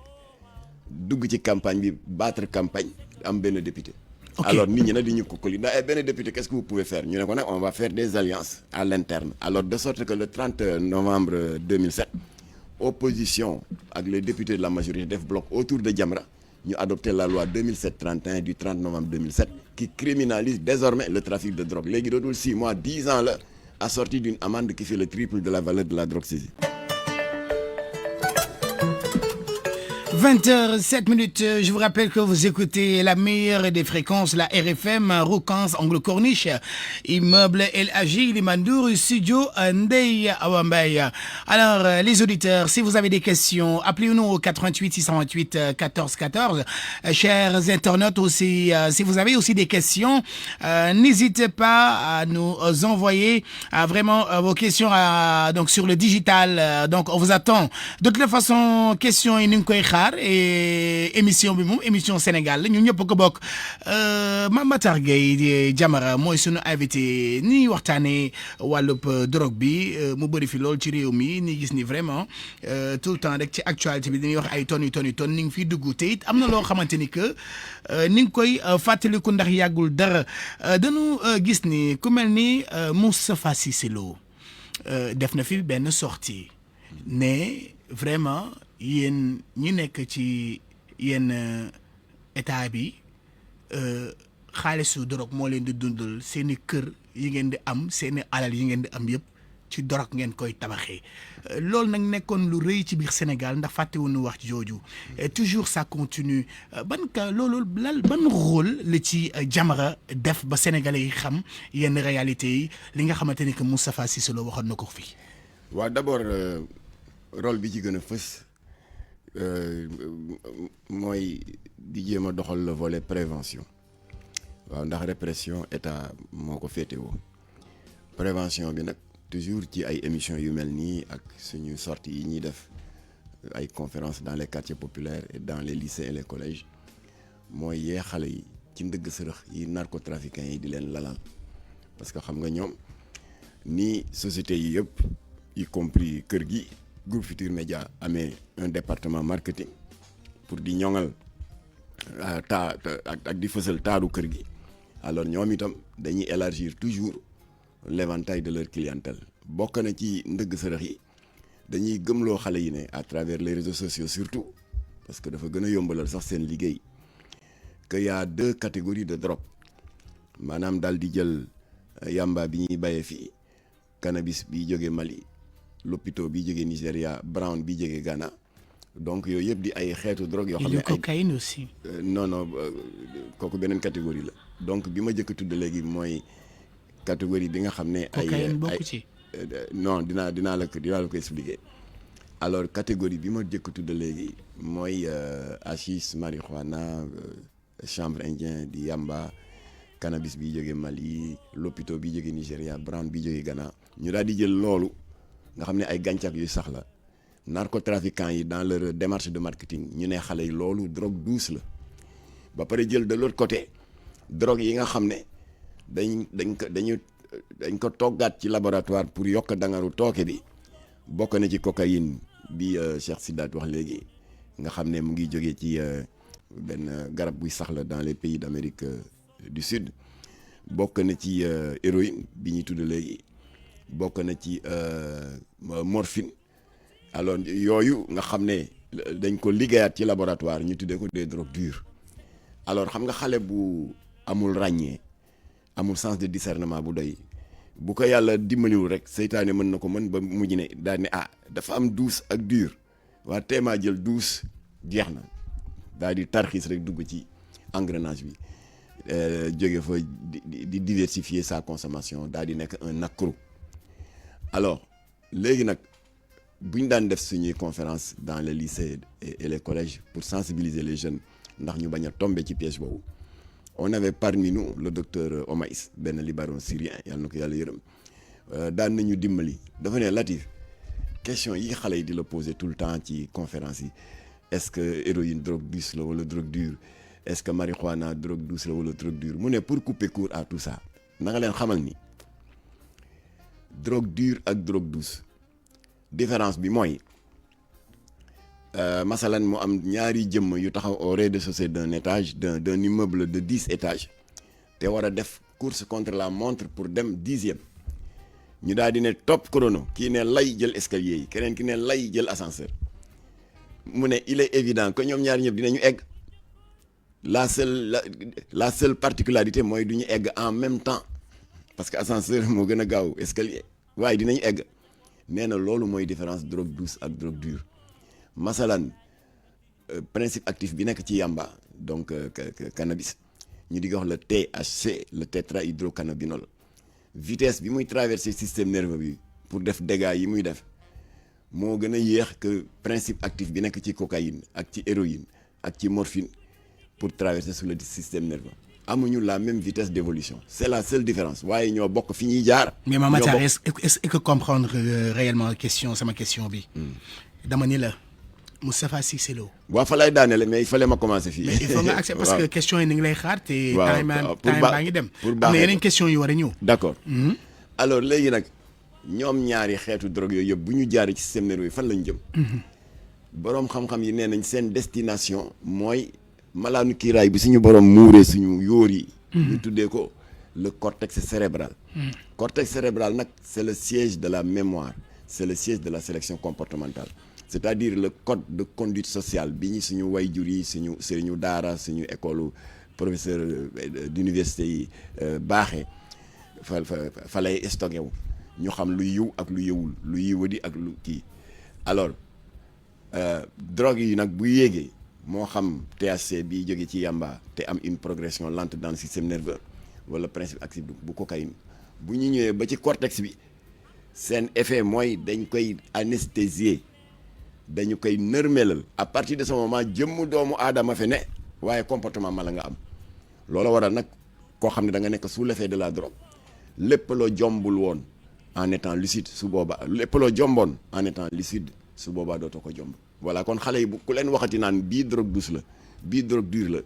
dugg ci campagne bi battre campagne am benn député. Okay. Alors nit ñi nag di ñu kokkali ndax benn député qu'est-ce que vous pouvez faire ñu ne ko nag on va faire des alliances à l'interne alors de sorte que le 30 novembre 2007 opposition ak les députés de la majorité def bloc autour de Jamra ñu adopté la loi 2007-31 du 30 novembre 2007 qui criminalise désormais le trafic de drogue léegi dootul 6 mois 10 ans la assorti d'une amende qui fait le triple de la valeur de la drogue saisie. 20h07. Je vous rappelle que vous écoutez la meilleure des fréquences, la RFM, Roukans, Angle Corniche, immeuble El Hadji Limandour, studio Ndeye Awambay. Alors, les auditeurs, si vous avez des questions, appelez-nous au 88 628 14 14. Chers internautes aussi, si vous avez aussi des questions, n'hésitez pas à nous envoyer vraiment vos questions donc sur le digital. Donc, on vous attend. De toute façon, questions et nous et émission bi moom émission Sénégal la ñun ñëpp ko bokk Mame Matar Gueye Jamra mooy sunu invité ni waxtaanee wàllub drogue bi mu bëri fi lool ci réew mi ni gis ni vraiment tout le temps rek ci actualité bi dañuy wax ay tonnes ni ngi fiy dugg te it am na loo xamante ni que ni ngi koy fàttaliku ndax yàggul dara dañu gis ni ku mel ni Moustapha Cissé Lo def na fi benn sortie ne vraiment yéen ñi nekk ci yenn état bi xaalisu drogue moo leen di dundal seeni kër yi ngeen di am seeni alal yi ngeen di am yëpp ci drogue ngeen koy tabaxee loolu nag nekkoon lu rëy ci biir Sénégal ndax fàttewuñu wax jooju toujours ça continue loolu ban rôle la ci Jamra def ba sénégalais yi xam yenn réalité yi li nga xamante ni que Moustapha Cissé Lo waxoon na ko fii. waaw d'abord rôle bi ci gën a fës. mooy di jéem a doxal le volet prévention waaw ndax répression état moo ko féetewoo prévention bi nag toujours ci ay émissions yu mel nii ak suñu sorties yi ñuy def ay conférences dans les quartiers populaires et dans les lycées et les collèges mooy yee xale yi ci ndëgg sërëx yi narcotrafiquants yi di leen lalal parce que xam nga ñoom ni société yi yëpp y compris kër gi groupe Futurs Médias amee un département marketing pour di ñoŋal ak di fësal taaru kër gi alors ñoom itam dañuy élargir toujours l'éventail de leur clientèle bokk na ci ndëgg sërëx yi dañuy gëmloo xale yi ne à travers les réseaux sociaux surtout parce que dafa gën a yombalal sax seen liggéey que y a 2 catégories de drogue maanaam daal di jël yamba bi ñuy bayee fii cannabis bi jógee Mali lopito bi jógee Nigéria brown bi jógee Ghana donc yooyu yëpp di ay xeetu drogue yoo xam ne cocaïne aussi. non kooku beneen catégorie la donc bi ma jëkk tudd léegi mooy catégorie bi nga xam ne cocaïne bokku ci. non dinaa la ko expliquer alors catégorie bi ma jëkk tudd léegi mooy hachis marijuana chanvre indien di yamba cannabis bi jógee Mali lopito bi jógee Nigéria brown bi jógee Ghana ñu daal di jël loolu nga xam ne ay gàncax yuy sax la narcotrafiquants yi dans leur démarche de marketing ñu ne xale yi loolu drogue douce la ba pare jël de l'autre côté drogue yi nga xam ne dañ ko toggaat ci laboratoire pour yokk dangaru tooke bi bokk na ci cocaïne bi Cheikh Sidaat wax léegi nga xam ne mu ngi jógee ci benn garab buy sax la dans les pays d'Amérique du Sud bokk na ci héroïne bi ñuy tudd léegi bokk na ci morphine alors yooyu nga xam ne dañ ko liggéeyaat ci laboratoire ñu tuddee ko des drogues dures alors xam nga xale bu amul ràññee amul sens de discernement bu doy bu ko yàlla dimbaliwul rek seytaane mën na ko mën ba mujj ne daal ne dafa am douce ak dur waa teemaa jël douce jeex na daal di tarxiis rek dugg ci engrenage bi jóge fa di diversifier sa consommation daal di nekk un accro alors léegi nag bu ñu daan def suñuy conférence dans les lycées et les collèges pour sensibiliser les jeunes ndax ñu bañ a tomber ci piège boobu on avait parmi nous le docteur Omaïs benn libaron syrien yàlla na ko yàlla yërëm daan nañu dimbali dafa ne Latif question yi xale yi di la poser tout le temps ci conférence yi est-ce que héroïne drogue douce la wala drogue dure est-ce que marijuana drogue douce la wala drogue dure mu ne pour couper court à tout ça na nga leen xamal ni drogue dure ak drogue douce différence bi mooy masalan mu am ñaari jëmm yu taxaw au rez-de-chaussée d'un étage d'un immeuble de 10 étages te war a def course contre la montre pour dem 10e ñu daal di ne top chrono kii ne lay jël escalier yi keneen ki ne lay jël ascenseur mu ne il est évident que ñoom ñaar ñëpp dinañu egg la seule particularité mooy du ñu egg en même temps parce que ascenseur moo gën a gaaw escalier waaye dinañu egg nee na loolu mooy différence drogue douce ak drogue dure masalan principe actif bi nekk ci yamba donc cannabis ñu di ko wax le THC le tétrahydrocannabinol vitesse bi muy traverser système nerveux bi pour def dégâts yi muy def moo gën a yéex que principe actif bi nekk ci cocaïne ak ci héroïne ak ci morphine pour traverser sur le système nerveux amuñu la même vitesse d'évolution c'est la seule différence waaye ñoo bokk fi ñuy jaar. mais Mama Matar est-ce que comprendre réellement sama question bi. dama ni la Moustapha Cissé Lo. waaw fa lay daanele mais il fallait ma commencer fii. mais il faut nga accès parce que question yi ni ngi lay xaar te. waaw temps baa ngi dem. pour am na yeneen question yu war a ñëw. d'accord alors léegi nag ñoom ñaari xeetu drogue yooyu yëpp bu ñu jaaree ci système nerveux yi fan lañu jëm. boroom xam-xam yi nee nañ seen destination mooy malaanu kiiraay bi suñu boroom muuree suñu yóor yi. ñu tuddee ko le cortex cérébral. cortex cérébral nag c'est le siège de la mémoire c'est le siège de la sélection comportementale. c'est-à-dire le code de conduite sociale bi ñu suñu wayjur yi suñu sëriñu daara suñu école professeur d'université yi baaxee fa lay stocké wu ñu xam lu yiw ak lu yëwul lu yiwadi ak lu kii alors drogue yi nag bu yéegee moo xam THC bi jóge ci yamba te am une progression lente dans le système nerveux wala principe actif bu cocaïne bu ñu ñëwee ba ci cortex bi seen effet mooy dañ koy anesthésier dañu koy nërmelal à partir de ce moment jëmm doomu aadama fe ne waaye comportement mala nga am loola waral nag koo xam ne da nga nekk sous l'effet de la drogue lépp loo jombul woon en étant lucide su boobaa lépp loo jomboon en étant lucide su boobaa dootoo ko jomb voilà kon xale yi bu ku leen waxati naan bii drogue douce la bii drogue dure la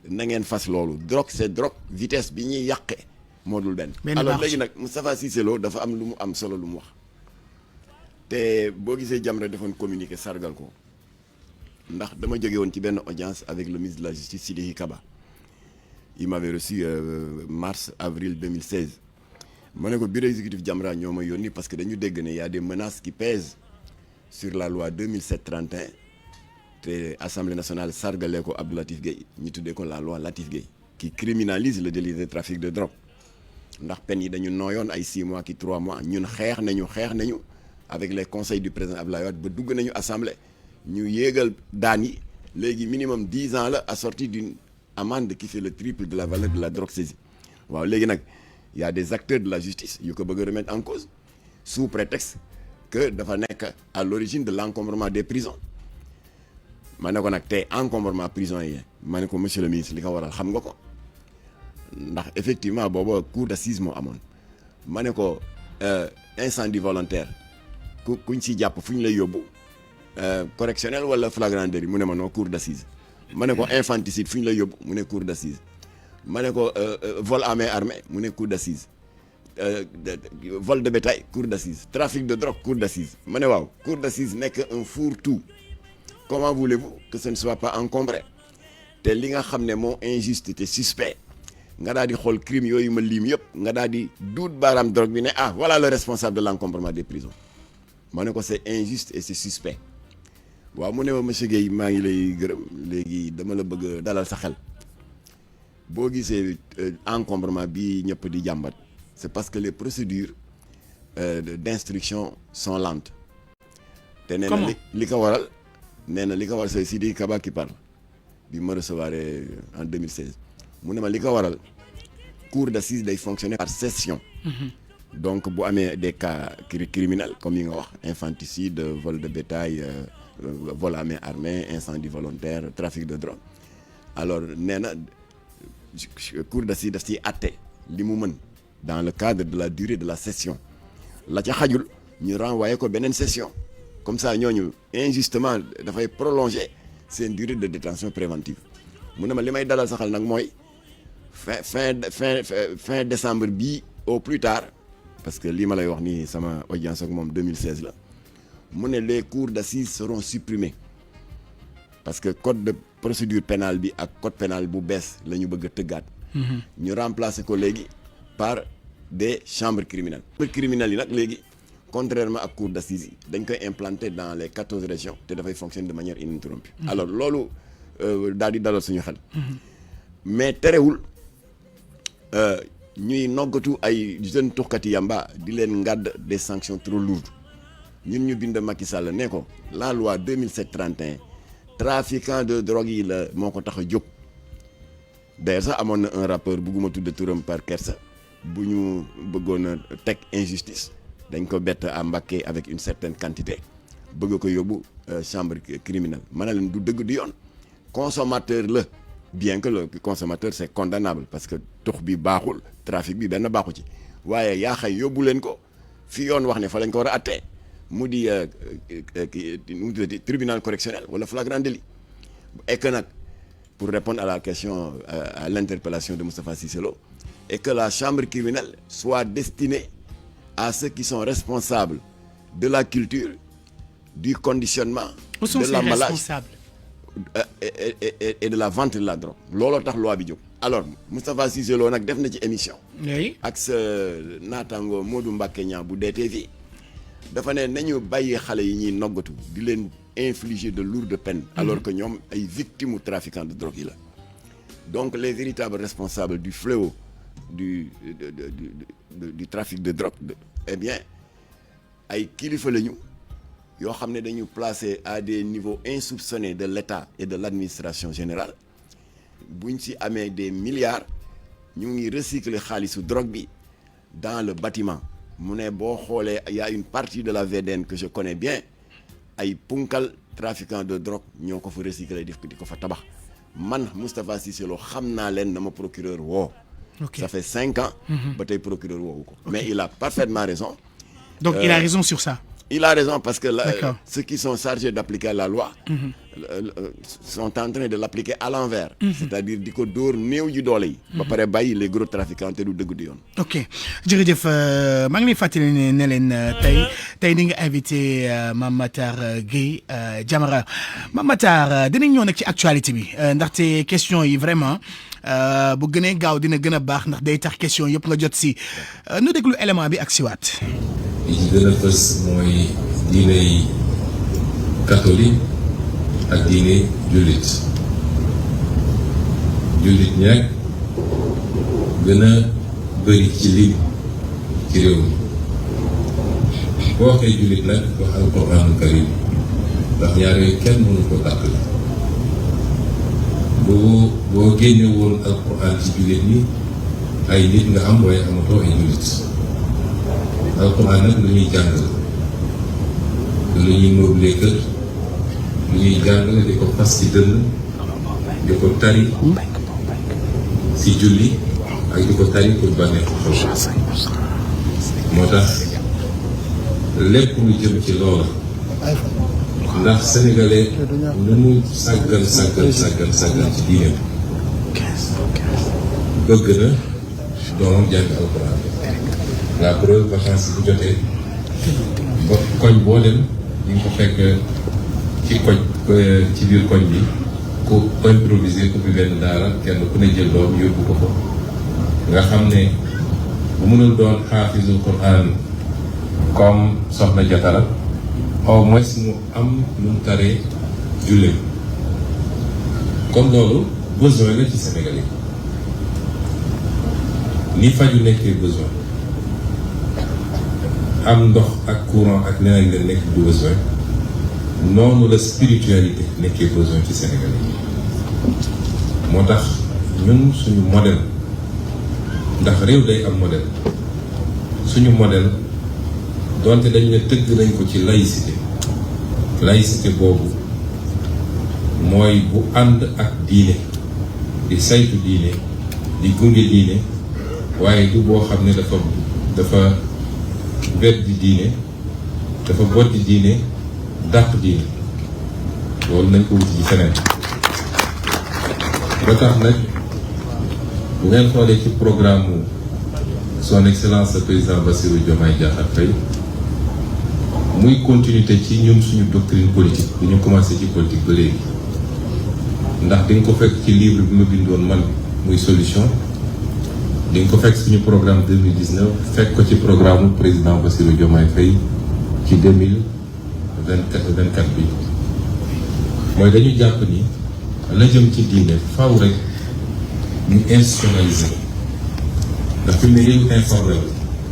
na ngeen fas loolu drogue c'est drogue vitesse bi ñuy yàqe moo dul benn. alors léegi nag Moustapha Cissé Lo dafa am lu mu am solo lu mu wax te boo gisee Jamra defoon communiqué sargal ko ndax dama jóge woon ci benn audience avec le ministre de la justice Sidiki Kaba il m'avait reçu mars avril 2016 ma ne ko bureau exécutif Jamra ñoo ma yónni parce que dañu dégg ne y a des menaces qui pèsent sur la loi 2007-31 te Assemblée nationale sargalee ko Abdou Latif Gueye ñu tuddee ko la loi Latif Gueye qui criminalise le délit de trafic de drogue ndax peine yi dañu nooyoon ay 6 mois ki 3 mois ñun xeex nañu avec les conseils du président Abdoulaye Wade ba dugg nañu assemblée ñu yéegal daan yi léegi minimum 10 ans la assorti d'une amende qui fait le triple de la valeur de la drogue saisie waaw léegi nag y a des acteurs de la justice yu ko bëgg a remettre en cause sous prétexte que dafa nekk à l'origine de l'encombrement des prisons ma ne ko nag tey encombrement prison yi ma ne ko monsieur le ministre li ko waral xam nga ko ndax effectivement booba cour d'assises moo amoon ma ne ko incendie volontaire kuñ si jàpp fu ñu lay yóbbu correctionnel wala flagrant délit mu ne ma non cour d'assises ma ne ko infanticide fu ñu lay yóbbu mu ne cour d'assises ma ne ko vol à main armée mu ne cour d'assises vol de bétail cour d'assises trafic de drogue cour d'assises ma ne waaw cour d'assises nekk un fourre-tout comment voulez-vous que ce ne soit pas encombré te li nga xam ne moo injuste te suspect nga daal di xool crime yooyu ma lim yëpp nga daal di duut baaraam drogue bi ne voilà le responsable de l'encombrement des prisons ma ne ko c'est injuste et c'est suspect waaw mu ne ma monsieur Guèye maa ngi lay gërëm léegi dama la bëgg dalal sa xel boo gisee encombrement bi ñëpp di jàmbat c'est parce que les procédures d'instruction sont lentes te nee na li ko waral c'est Sidiki Kaba qui parle bi ma recevoir en 2016 mu ne ma li ko waral cour d'assises day fonctionner par session donc bu amee des cas criminels comme yi nga wax infanticide vol de bétail vol à main armée incendie volontaire trafic de drogue alors nee na cour d'assises daf ciy àtte li mu mën dans le cadre de la durée de la session la ca xajul ñu renvoyer ko beneen session comme ça ñooñu injustement dafay prolonger seen durée de détention préventive mu ne ma li may dalal saxal nag mooy fin décembre bii au plus tard parce que lii ma lay wax nii sama audience ak moom 2016 la mu ne les cours d'assises seront supprimés parce que code de procédure pénale bi ak code pénal bu bees la ñu bëgg a tëggaat ñu remplacer ko léegi par des chambres criminelles yi nag léegi contrairement ak cour d'assises yi dañ koy implanter dans les 14 régions te dafay fonctionner de manière ininterrompue alors loolu daal di dalal suñu xel mais terewul ñuy noggatu ay jeunes tuxkati yamba di leen ngàdd des sanctions trop lourdes ñun ñu bind Macky Sall ne ko la loi 2007-31 trafiquant de drogue yi la moo ko tax a jóg d'ailleurs sax amoon na un rappeur bugguma tudde turam par kersa bu ñu bëggoon a teg injustice dañ ko bett à Mbacké avec une certaine quantité bëgg ko yóbbu chambre criminelle ma ne leen du dëgg du yoon consommateur la bien que le consommateur c'est condamnable parce que tux bi baaxul trafic bi benn baaxu ci waaye yaa xëy yóbbu leen ko fi yoon wax ne fa lañ ko war a attee mu di tribunal correctionnel wala flagrant délit et que nag pour répondre à la question à l'interpellation de Moustapha Cissé Lo et que la chambre criminelle soit destinée à ceux qui sont responsables de la culture du conditionnement de l'emballage et de la vente de la drogue looloo tax loi bi jóg alors Moustapha Cissé Lo nag def na ci émission ak sa naataango Modou Mbacké Niang bu DTV dafa ne nañu bàyyi xale yi ñuy noggatu di leen infliger de lourdes peines alors que ñoom ay victimes trafiquants de drogue yi la donc les véritables responsables du fléau du trafic de drogue eh bien ay kilifa lañu yoo xam ne dañu placé à des niveaux insoupçonnés de l'État et de l'administration générale buñ ci amee des milliards ñu ngi recycler xaalisu drogue bi dans le bâtiment mu ne boo xoolee y a une partie de la VDN que je connais bien ay punkal trafiquants de drogue ñoo ko fa recycler di ko fa tabax man Moustapha Cissé Lo xam naa leen na ma procureur woo ça fait 5 ans ba tey procureur woowu ko mais il a parfaitement raison donc il a raison sur ça Il a raison parce que ceux qui sont chargés d'appliquer la loi sont en train de l'appliquer à l'envers. C'est-à-dire di ko dóor néew ji doole yi. ba pare bàyyi les gros trafiquants te du dëgg du yoon. ok jërëjëf maa ngi lay fàttali ne leen tey di nga invité Mame Matar Gueye Diamara Mame Matar dinañ ñëw nag ci actualité bi ndaxte question yi vraiment bu gënee gaaw dina gën a baax ndax day tax question yëpp nga jot si nu déglu élément bi ak siwaat. li ci gën a fës mooy diine catholique ak diine jullit ñeeg gën a bëri ci lim ci réew mi boo waxee jullit nag wax alquraanul karim ndax ñaar yooyu kenn mënu ko tàkk boo génne woon alquraan ci jullit ñi ay nit nga am waaye amatoo ay jullit alquraan nag lu ñuy jàngale lu ñuy móoblee kër lu ñuy jàngale di ko fas ci dënn di ko tari ci julli ak di ko tari pour bànneexu xol moo tax lépp lu jëm ci loola ndax sénégalais nu mu sàggan ci diineem bëgg na doomam jàng alxuraan la preuve vacances bu jotee ba koñ boo dem ñu ngi ko fekk ci biir koñ bi ku improviser ku fi benn daara kenn ku ne jël doom yóbbu ko ko nga xam ne bu mënul doon xaafisul Qur'an comme soxna Jatara au moins mu am lu mu taree julleem comme loolu besoin la ci Sénégal yi ni faju nekkee besoin am ndox ak courant ak neneen leen nekk du besoin noonu la spiritualité nekkee besoin ci Sénégal yi moo tax ñun suñu modèle ndax réew day am modèle suñu modèle donte dañ ne tëgg nañ ko ci laïcité boobu mooy bu ànd ak diine di saytu diine di gunge diine waaye du boo xam ne dafa beddi diine dafa boddi diine dàq diine loolu nañ ko wuti ci feneen ba tax nag bu ngeen xoolee ci programme son excellence le président Bassirou Diomaye Diakhar Faye muy continuité ci ñun suñu doctrine politique bu ñu commencé ci politique ba léegi ndax di nga ko fekk ci livre bi ma bindoon man muy solution di nga ko fekk suñu programme 2019 fekk ko ci programme président Bassirou Diomaye Faye ci 2024 bi mooy dañu jàpp ni la jëm ci diine faw rek ñu institutionnaliser ndax fi mu ne yëngu informel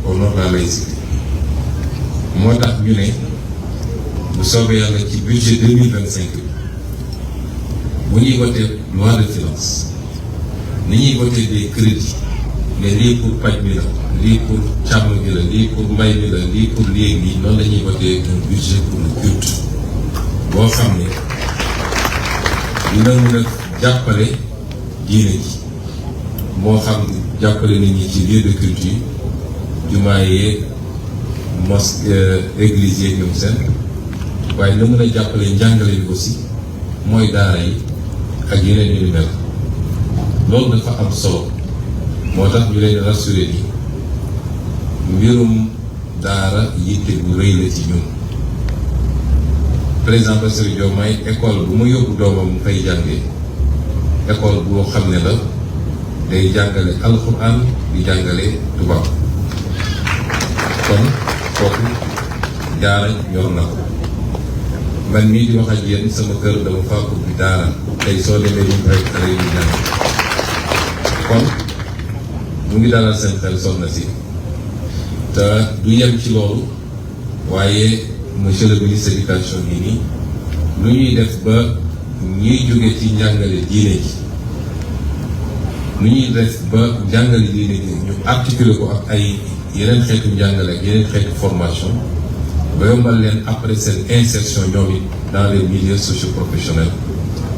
au nom de la laïcité moo tax ñu ne bu soobee yàlla ci budget 2025 bu ñuy voté loi de finance ni ñuy voté des crédits ne lii pour paj mi la lii pour càmm gi la lii pour mbay mi la lii pour léegi noonu la ñuy voté un budget pour le culte boo xam ne dina mën a jàppale diine ji moo xam jàppale nit ñi ci lieu de culte yi jumaa yeeg mosquée église yeeg ñoom seen waaye na mën a jàppale njàngale bi aussi mooy daara yi ak yeneen yu ni mel loolu dafa am solo moo tax ñu leen rassuré ni mbirum daara yitte bu rëy la ci ñun président Bassirou Diomaye école bu ma yóbbu doomam mu fay jàngee école boo xam ne la day jàngale alxuraan di jàngale tubaab kon kooku daara ñor na ko man mii di wax ak yéen sama kër dama faa ubbi daara tey soo demee ñu rek xale yi ñu jàng kon mu ngi dalal seen xel soxna si te du yem ci loolu waaye monsieur le ministre de l'éducation yi nii lu ñuy def ba ñuy jóge ci njàngale diine ji lu ñuy def ba njàngale diine ji ñu articuler ko ak ay yeneen xeetu njàngale ak yeneen xeetu formation ba yombal leen après seen insertion ñoom it dans les milieux socio-professionnels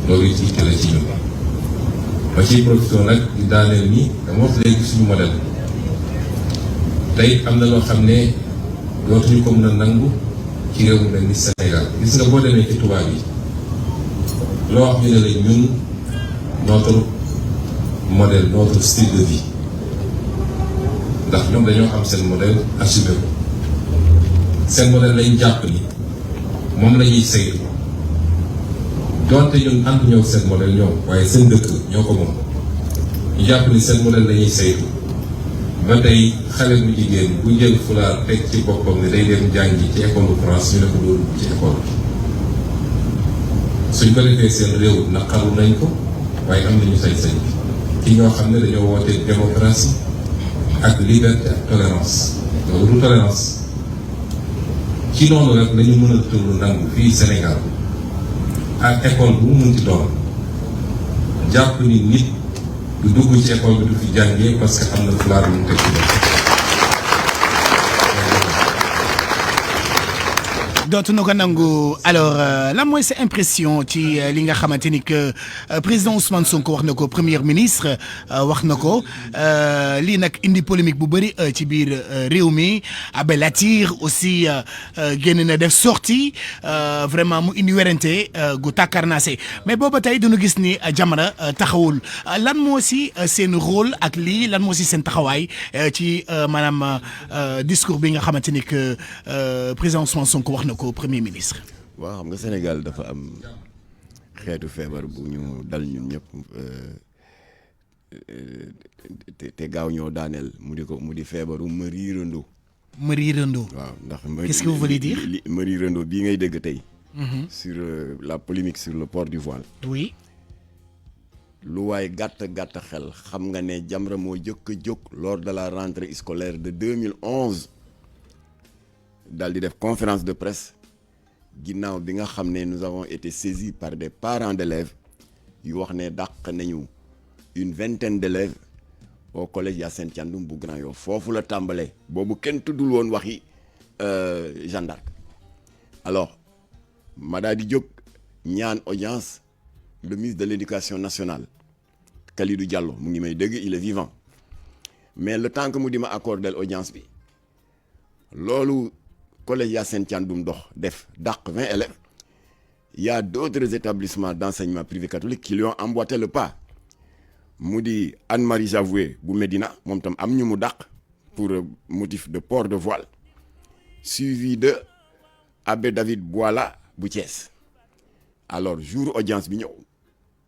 loolu it yitte la ci ñun ma ciy profité nag di daaneel ni dama wax léegi suñu modèle tey am na loo xam ne dootuñu ko mën a nangu ci réew mu mel ni Sénégal gis nga boo demee ci tubaab yi loo wax ñu ne la ñun notre modèle notre style de vie ndax ñoom dañoo am seen modèle assumé ko seen modèle lañ jàpp ni moom la ñuy saytu donte ñun ànd ñëw seen modèle ñoom waaye seen dëkk ñoo ko moom ñu jàpp ni seen modèle la ñuy saytu ba tey xale bu jigéen bu jël fulaar teg ci boppam ne day dem jàngi ci école de France ñu ne ko dóor ci école suñ ko defee seen réew naqaru nañ ko waaye am nañu sañ-sañ bi ci ñoo xam ne dañoo woote démocratie ak liberté ak tolérance loolu du tolérance ci noonu rek lañu mën a tëdd nangu fii Sénégal ak école bu mu munti doon jàpp ni nit du dugg ci école bi du fi jàngee parce que am na fulaar bu mu teg ci dootuñu ko nangu alors lan mooy sa impression ci li nga xamante ni que président Ousmane Sonko wax na ko premier ministre wax na ko lii nag indi polémique bu bëri ci biir réew mi Abbé Latyr aussi génn na def sortie vraiment mu indi werante gu tàkkarnaase mais booba tey duñu gis ni Jamra taxawul lan moo si seen rôle ak lii lan moo si seen taxawaay ci maanaam discours bi nga xamante ni que président Ousmane Sonko wax na ko premier ministre. waaw xam nga Sénégal dafa am xeetu feebar bu ñu dal ñun ñëpp te gaaw ñoo daaneel mu di feebaru mariirando. mariirando. waaw ndax qu'est-ce que vous voulez dire. mariirando bii ngay dégg tey. sur la polémique sur le port du voile. oui. lu waay gàtt xel xam nga ne Jamra moo jëkk a jóg lors de la rentrée scolaire de 2011. daal di def conférence de presse ginnaaw bi nga xam ne nous avons été saisis par des parents d'élèves yu wax ne dàq nañu une vingtaine d'élèves au collège Hyacinthe Thiandoum bu Grand Yoff foofu la tàmbalee boobu kenn tuddul woon waxi Jeanne d'Arc alors ma daal di jóg ñaan audience le ministre de l'éducation nationale Kalidou Diallo mu ngi may dégg il est vivant mais le temps que mu di ma accorder audience bi loolu collège Hyacinthe Thiandoum def dàq 20 élèves il y a d'autres établissements d'enseignement privé catholique qui lui ont emboîté le pas mu di Anne-Marie Javoué bu Médina moom tam am ñu mu dàq pour motif de port de voile suivi de Abbé David Boila bu Thiès alors jour audience bi ñëw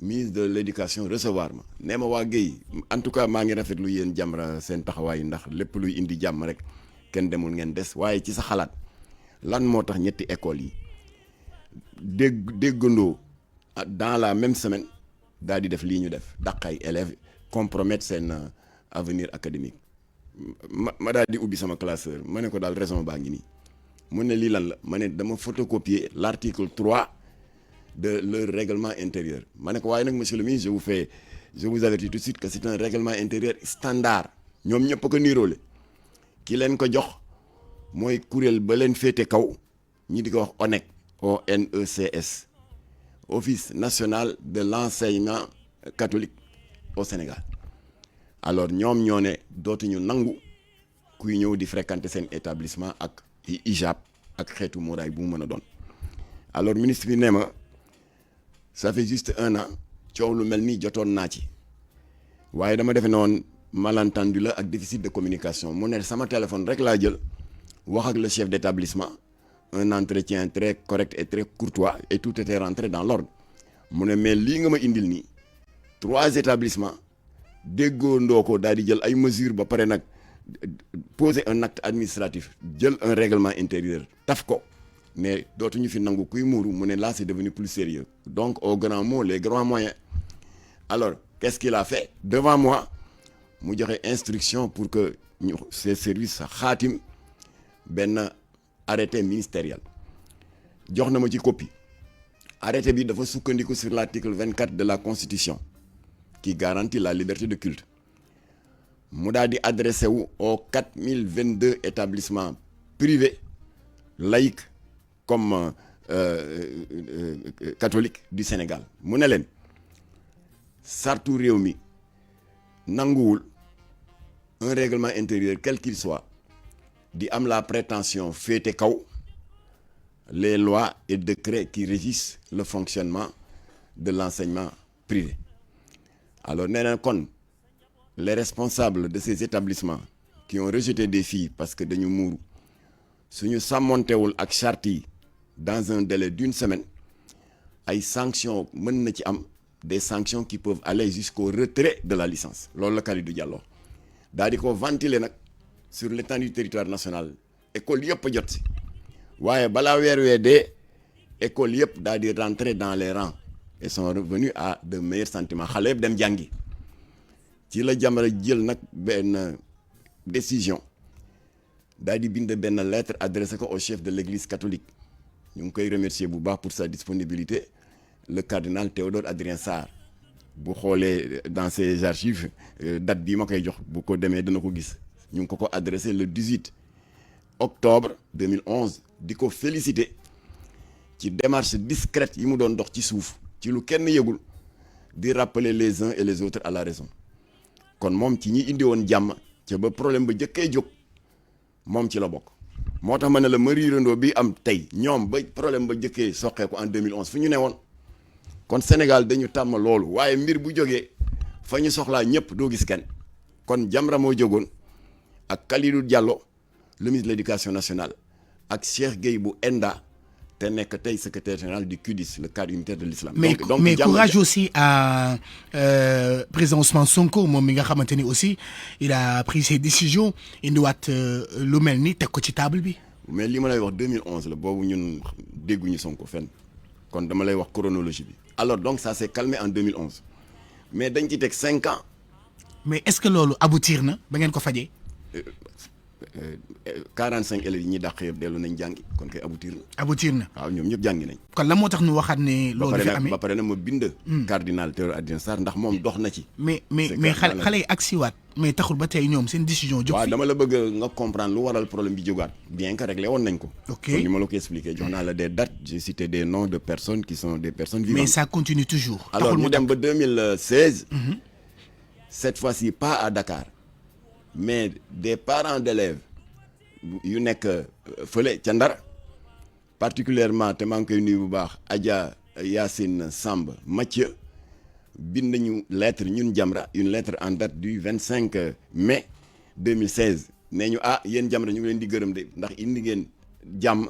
ministre de l'éducation recevoir ma nee ma waa Guèye en tout cas maa ngi rafetlu yéen Jamra seen taxawaay ndax lépp luy indi jàmm rek kenn demul ngeen des waaye ci sa xalaat lan moo tax ñetti écoles yi déggandoo dans la même semaine daal di def lii ñu def dàq ay élèves compromettre seen avenir académique ma daal di ubbi sama classeur ma ne ko daal raison baa ngi nii mu ne lii lan la ma ne dama photocopier l'article 3 de leur règlement intérieur ma ne ko waaye nag monsieur le ministre je vous avertis tout de suite que c'est un règlement intérieur standard ñoom ñëpp a ko niiroole ki leen ko jox mooy kuréel ba leen féete kaw ñi di ko wax ONEC ONECS Office national de l'enseignement catholique au Sénégal alors ñoom ñoo ne dootuñu nangu kuy ñëw di fréquenter seen établissement ak hijab ak xeetu muraay bu mu mën a doon alors ministre bi nee ma ça fait juste 1 an coow lu mel ni jotoon naa ci waaye dama defe noonu malentendu la ak déficit de communication mu ne sama téléphone rek laa jël wax ak le chef d'établissement un entretien très correct et très courtois et tout était rentré dans l'ordre mu ne mais lii nga ma indil nii 3 établissements déggoo ndoo ko daal di jël ay mesures ba pare nag poser un acte administratif jël un règlement intérieur taf ko ne dootuñu fi nangu kuy muuru mu ne là c'est devenu plus sérieux donc au grand mot les grands moyens alors qu'est-ce qu'il a fait devant moi mu joxe instruction pour que ñu ces services xaatim benn arrêté ministériel jox na ma ci copie arrêté bi dafa sukkandiku sur l'article 24 de la constitution qui garantit la liberté de culte mu daal di adressé wu aux 4022 établissements privés laïcs comme catholiques du Sénégal mu ne leen sartu réew mi nanguwul un règlement intérieur quel qu'il soit di am la prétention féete kaw les lois et décrets qui régissent le fonctionnement de l'enseignement privé. Alors nee na kon les responsables de ces établissements qui ont rejeté des filles parce que dañu muuru suñu sàmmontewul ak charte yi dans un délai d'une semaine ay sanctions mën na ci am des sanctions qui peuvent aller jusqu'au retrait de la licence loolu la Kalidou Diallo daal di ko ventiler nag sur l'étendue du territoire national école yëpp a jot si waaye balaa weer wee dee école yëpp daal di rentrer dans les rangs et sont revenus à de meilleurs sentiments xale yëpp dem jàngi ci la Jamra jël nag benn décision daal di bind benn lettre adressée ko au chef de l'église catholique ñu ngi koy remercier bu baax pour sa disponibilité le cardinal Théodore Adrien Sarr bu xoolee dans ses archives date bii ma koy jox bu ko demee dana ko gis ñu ngi ko adressé le 18 octobre 2011 di ko féliciter ci démarche discrète yi mu doon dox ci suuf ci lu kenn yëgul di rappeler les uns et les autres à la raison kon moom ci ñi indi woon jàmm ca ba problème ba jëkkee jóg moom ci la bokk moo tax ma ne la ma riirandoo bi am tey ñoom ba problème ba jëkkee soqee ko en 2011 fu ñu ne woon kon Sénégal dañu tàmm loolu waaye mbir bu jógee fa ñu soxlaa ñëpp doo gis kenn kon Jamra moo jógoon ak Kalidou Diallo le ministre de l'éducation nationale ak Cheikh Gueye bu ENDA te nekk tey secrétaire général du CUDIS le cadre unitaire de l'islam. mais courage aussi à président Ousmane Sonko moom mi nga xamante ni aussi il a pris ses décisions indiwaat lu mel ni teg ko ci table bi. mais li ma lay wax 2011 la boobu ñun dégguñu Sonko fenn kon dama lay wax chronologie bi. alors donc ça s'est calmé en 2011 mais dañ ci teg 5 ans. mais est-ce que loolu aboutir na ba ngeen ko fajee. 45 élèves yi ñuy dàq yëpp dellu nañ jàngi kon kay aboutir na. waaw ñoom ñëpp jàngi nañ. kon la moo tax ñu waxaat ne. loolu fi amee ba pare na ma bind. cardinal Théodore Adrien Sarr ndax moom dox na ci. mais xale yi agsiwaat mais taxul ba tey ñoom seen décision. jóg fi waaw dama la bëgg nga comprendre lu waral problème bi jógaat bien que réglé woon nañ ko. ok ni ma la ko expliqué jox naa la des dates j'ai cité des noms de personnes qui sont des personnes vivantes. mais ça continue toujours. alors ñu dem ba 2016. cette fois-ci pas à Dakar mais des parents d'élèves yu nekk fële ca Ndar particulièrement te maa ngi koy nuyu bu baax Adja Yacine Samb Mathieu bind nañu lettre ñun Jamra une lettre en date du 25 mai 2016 nee ñu yéen Jamra ñu ngi leen di gërëm de ndax indi ngeen jàmm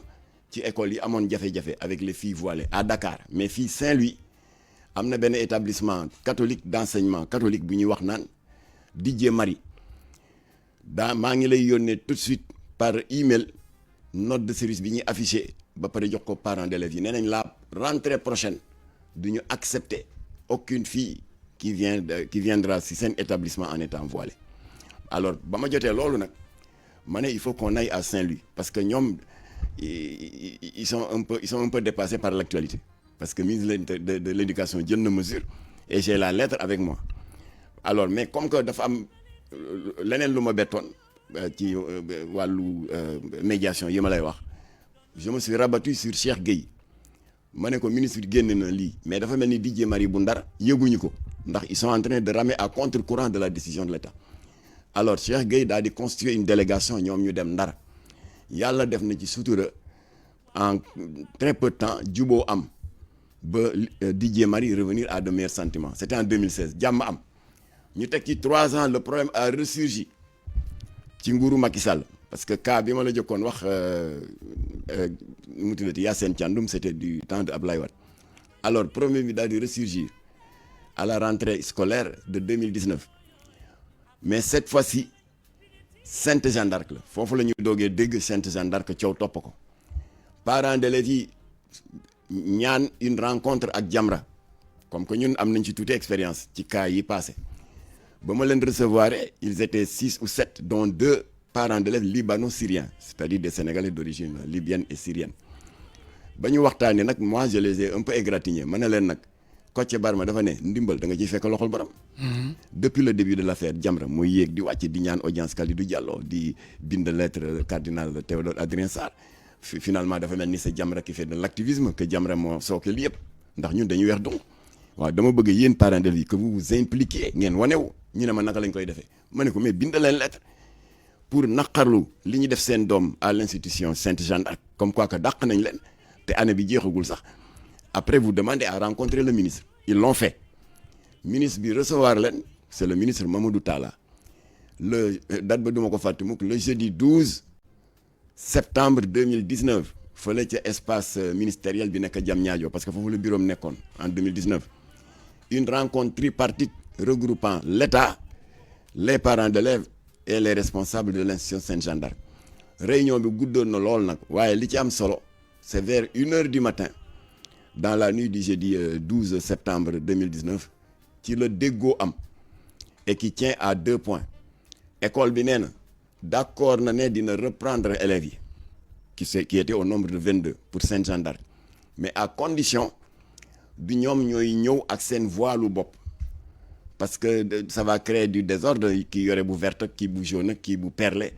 ci école yi amoon jafe-jafe avec les filles voilées à Dakar mais fii Saint-Louis am na benn établissement catholique d'enseignement catholique bu ñuy wax naan Didier Marie maa ngi lay yónnee tout de suite par email note de service bi ñuy affiché ba pare jox ko parents d'élèves yi nee nañ la rentrée prochaine du ñu accepter aucune fille qui viendra si seen établissement en étant voilée alors ba ma jotee loolu nag ma ne il faut qu'on aille à Saint-Louis parce que ñoom ils sont un peu dépassés par l'actualité parce que ministre de l'éducation jël na mesure et j'ai la lettre avec moi alors mais comme que dafa am leneen lu ma bettoon ci wàllu médiation yi ma lay wax je me suis rabattu sur Cheikh Gueye ma ne ko ministre bi génn na lii mais dafa mel ni Didier Marie bu Ndar yëguñu ko ndax ils sont en train de ramer à contre-courant de la décision de l'État alors Cheikh Gueye daal di constituer une délégation ñoom ñu dem Ndar yàlla def na ci sutura en très peu de temps juboo am ba Didier Marie revenir à de meilleurs sentiments c'était en 2016 jàmm am ñu teg ci 3 ans le problème a ressurgi ci nguuru Macky Sall parce que cas bi ma la jëkkoon wax mu tuddati Yacine Thiandoum c'était du temps de Abdoulaye Wade alors problème bi daal di ressurgir à la rentrée scolaire de 2019 mais cette fois-ci Sainte Jeanne d'Arc la foofu la ñu doogee dégg Sainte Jeanne d'Arc coow topp ko parents d'élèves yi ñaan une rencontre ak Jamra comme que ñun am nañ ci tuuti expérience ci cas yi passé ba ma leen recevoir ils étaient 6 ou 7 dont 2 parents d'élèves libano-syriens c'est-à-dire des Sénégalais d'origine libyenne et syrienne ba ñu waxtaanee nag moi je les ai un peu égratignés ma ne leen nag Kocc Barma dafa ne ndimbal da nga ciy fekk loxol borom. Depuis le début de l'affaire Jamra muy yéeg di wàcc di ñaan audience Kalidou Diallo di bind lettre cardinal Théodore Adrien Sarr finalement dafa mel ni c'est Jamra qui fait de l'activisme que Jamra moo sooke li yëpp ndax ñun dañuy weex donc waaw dama bëgg yéen parents d'élèves yi que vous vous impliquez ngeen wanewu ñu ne ma naka lañ koy defee ma ne ko mais bind leen lettre pour naqarlu li ñu def seen doom à l'institution Sainte Jeanne d'Arc comme quoi que dàq nañ leen te année bi jeexagul sax après vous demandez à rencontrer le ministre ils l'ont fait ministre bi recevoir leen c'est le ministre Mamadou Talla le date ba duma ko fàtte mukk le jeudi 12 septembre 2019 fële ca espace ministériel bi nekk Diamniadio parce que foofu le bureau nekkoon en 2019 une rencontre tripartite regroupant l'État les parents d'élèves et les responsables de l'institution Saint-Jean d'Arc réunion bi guddoon na lool nag waaye li ci am solo c'est vers 1h du matin dans la nuit du jeudi 12 septembre 2019 ci la déggoo am et qui tient à 2 points école bi nee na d'accord na ne dina reprendre élèves yi qui était au nombre de 22 pour Saint-Jean d'Arc mais à condition bi ñoom ñooy ñëw ak seen voilu bopp parce que ça va créer du désordre kii yore bu verte kii bu jaune kii bu perlé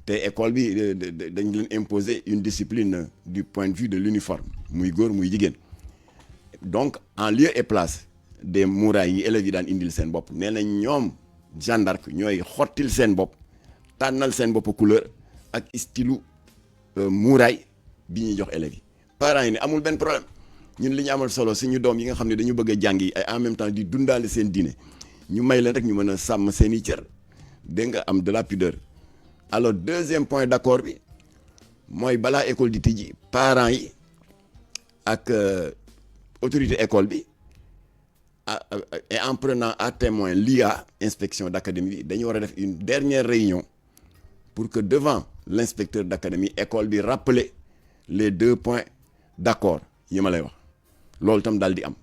te école bi dañ leen imposer une discipline du point de vue de l'uniforme muy góor muy jigéen donc en lieu et place des murailles yi élèves yi daan indil seen bopp nee na ñoom Jeanne d'Arc ñooy xottil seen bopp tànnal seen bopp couleur ak stylu muraille bi ñuy jox élèves yi parents yi ne amul benn problème ñun li ñu amal solo suñu doom yi nga xam ne dañu bëgg a jàng yi ay en même temps di dundaale seen diine ñu may leen rek ñu mën a sàmm seen i cër dégg nga am de la pudeur alors deuxième point d'accord bi mooy balaa école di tijji parents yi ak autorité école bi et en prenant à témoin l'IA inspection d'académie bi dañu war a def une dernière réunion pour que devant l'inspecteur d'académie école bi rappeler les 2 points d'accord yi ma lay wax loolu tam daal di am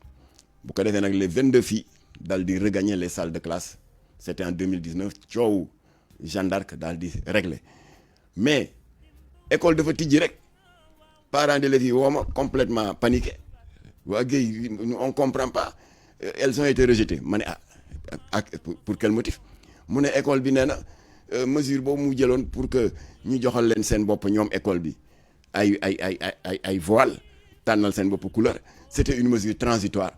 bu ko defee nag les 22 filles daal di regagner les salles de classe c'était en 2019 coow Jeanne d'Arc daal di régler mais école dafa tijji rek parents d'élèves yi woo ma complètement paniqué waa Guèye on comprend pas elles ont été rejetées ma ne pour quel motif mu ne école bi nee na mesure boobu mu jëloon pour que ñu joxal leen seen bopp ñoom école bi ay voile tànnal seen bopp couleur c'était une mesure transitoire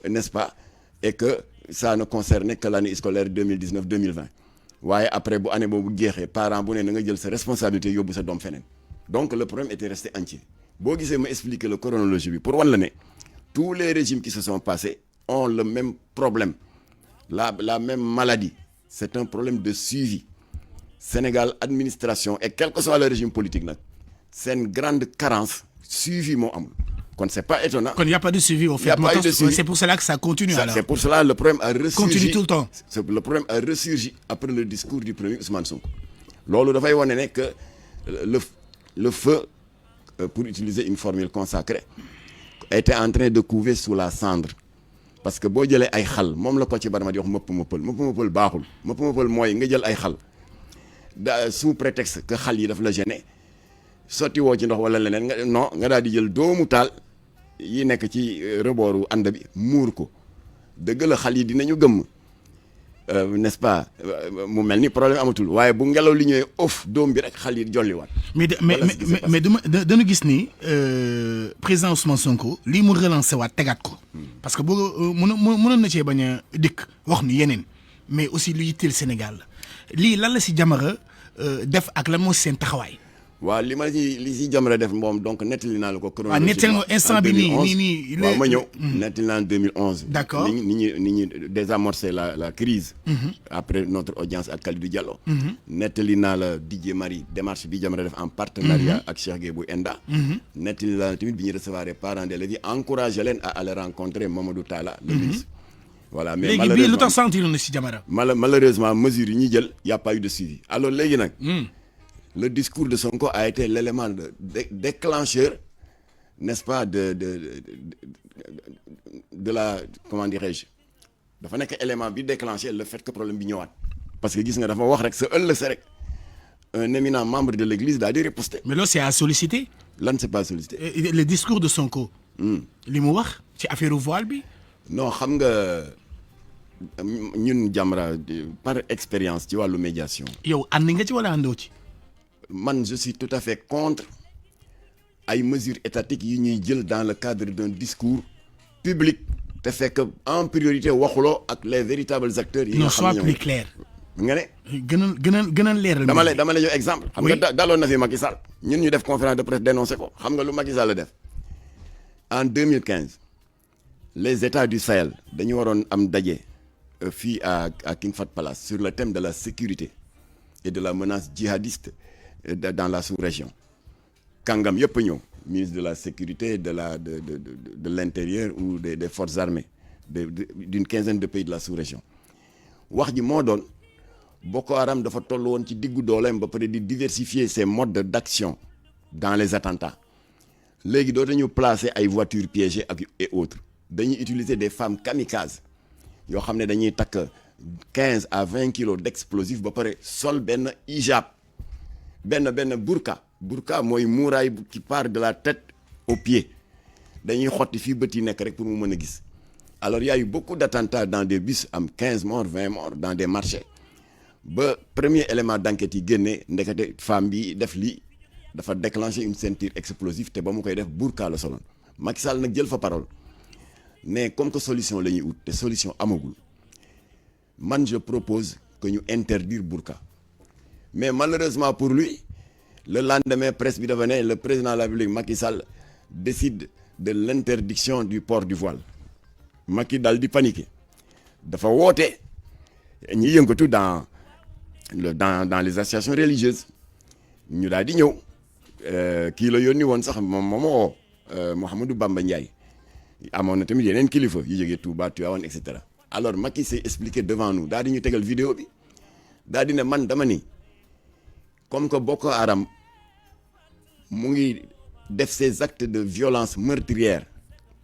n'est-ce pas et que ça ne concernait que l'année scolaire 2019-2020 waaye après bu année boobu jeexee parent bu ne na nga jël sa responsabilité yóbbu sa doom feneen donc le problème était resté entier boo gisee ma expliquer la chronologie bi pour wan la ne tous les régimes qui se sont passés ont le même problème la même maladie c'est un problème de suivi Sénégal administration et quel que soit le régime politique nag seen grande carence suivi moo amul kon c'est pas étonnant. Kon il y a pas de suivi au fait. C'est pour cela que ça continue alors. C'est pour cela le problème a ressurgi. Continue tout le temps. Le problème a ressurgi après le discours du premier Ousmane Sonko. Loolu dafay wane ne que le feu pour utiliser une formule consacrée était en train de couver sous la cendre parce que boo jëlee ay xal moom la ko ci barama di wax mëpp baaxul mëpp mooy nga jël ay xal sous prétexte que xal yi daf la gêner sotti woo ci ndox wala leneen nga daal di jël doomu taal yi nekk ci rebooru ànd bi muur ko dëgg la xal yi dinañu gëmm n'est-ce pas mu mel ni problème amatul waaye bu ngelaw li ñëwee off doom bi rek xal yi jolliwaat. mais dañu gis ni président Ousmane Sonko lii mu relancé waat tegaat ko. parce que boo mënoon na cee bañ a dikk wax ni yeneen mais aussi lu yitteel Sénégal lii lan la si Jamra def ak lan moo seen taxawaay. waaw li si Jamra def moom donc nettali naa la ko. waaw nettali nga instant bi nii waaw ma ñëw. nettali naa en 2011. d'accord ni ñi désamorcer la crise après notre audience ak Kalidou Diallo. nettali naa la Didier Marie démarche bi Jamra def en partenariat ak Cheikh Gueye bu ENDA. nettali naa la tamit bi ñu recevoir parents d'élèves yi encouragé leen à aller rencontrer Mamadou Talla le ministre. voilà mais léegi bii lu tax sentir na si Jamra. malheureusement mesures yi ñuy jël y a pas eu de suivi alors léegi nag. Le discours de Sonko a été l'élément déclencheur, n'est-ce pas, de la, comment dirais-je, dafa nekk élément bi déclenché le fait que problème bi ñëwaat parce que gis nga dafa wax rek sa ëllëg sa rek un éminent membre de l'église daal di riposter. mais là c'est à solliciter. Lan c'est pas à solliciter. Le discours de Sonko. li mu wax ci affaire voile bi. non xam nga ñun Jamra par expérience ci wàllu médiation. yow ànd nga ci wala àndoo ci. Man je suis tout à fait contre ay mesures étatiques yi ñuy jël dans le cadre d'un discours public te fekk en priorité waxuloo ak les véritables acteurs yi nga xam ne non sois plus clair. nga ne. gënal leeral. dama lay jox exemple. xam nga daloon na fi Macky Sall ñun ñu def conférence de presse dénoncé ko xam nga lu Macky Sall la def en 2015 les États du Sahel dañu waroon am daje fii à King Fahd Palace sur le thème de la sécurité et de la menace djihadiste dans la sous-région kàngam yëpp ñëw ministre de la sécurité de l'intérieur ou des forces armées d'une quinzaine de pays de la sous-région wax ji moo doon Boko Haram dafa toll woon ci diggu dooleem ba pare di diversifier ses modes d'action dans les attentats léegi doo dañu placer ay voitures piégées et autres dañuy utiliser des femmes kamikazes yoo xam ne dañuy takk 15 à 20 kilos d'explosifs ba pare sol benn hijab benn burqa mooy muuraay qui part de la tête aux pieds dañuy xotti fii bët yi nekk rek pour mu mën a gis alors il y a eu beaucoup d'attentats dans des bus am 15 morts 20 morts dans des marchés ba premier élément d'enquête yi génne ndekete femme bi def lii dafa déclencher une ceinture explosive te ba mu koy def burqa la soloon Macky Sall nag jël fa parole mais comme que solution la ñuy ut te solution amagul man je propose que ñu interdire burqa mais malheureusement pour lui le lendemain presse bi dafa ne le président de la République Macky Sall décide de l'interdiction du port du voile Macky daal di paniquer dafa woote ñi yëngatu dans les associations religieuses ñu daal di ñëw kii la yónni woon sax moom Mouhamadou Bamba Ndiaye amoon na tamit yeneen kilifa yu jógee Touba Tivaouane et cetera alors Macky s'est expliqué devant nous daal di ñu tegal vidéo bi daal di ne man dama ni comme que Boko Haram mu ngi def ses actes de violence meurtrière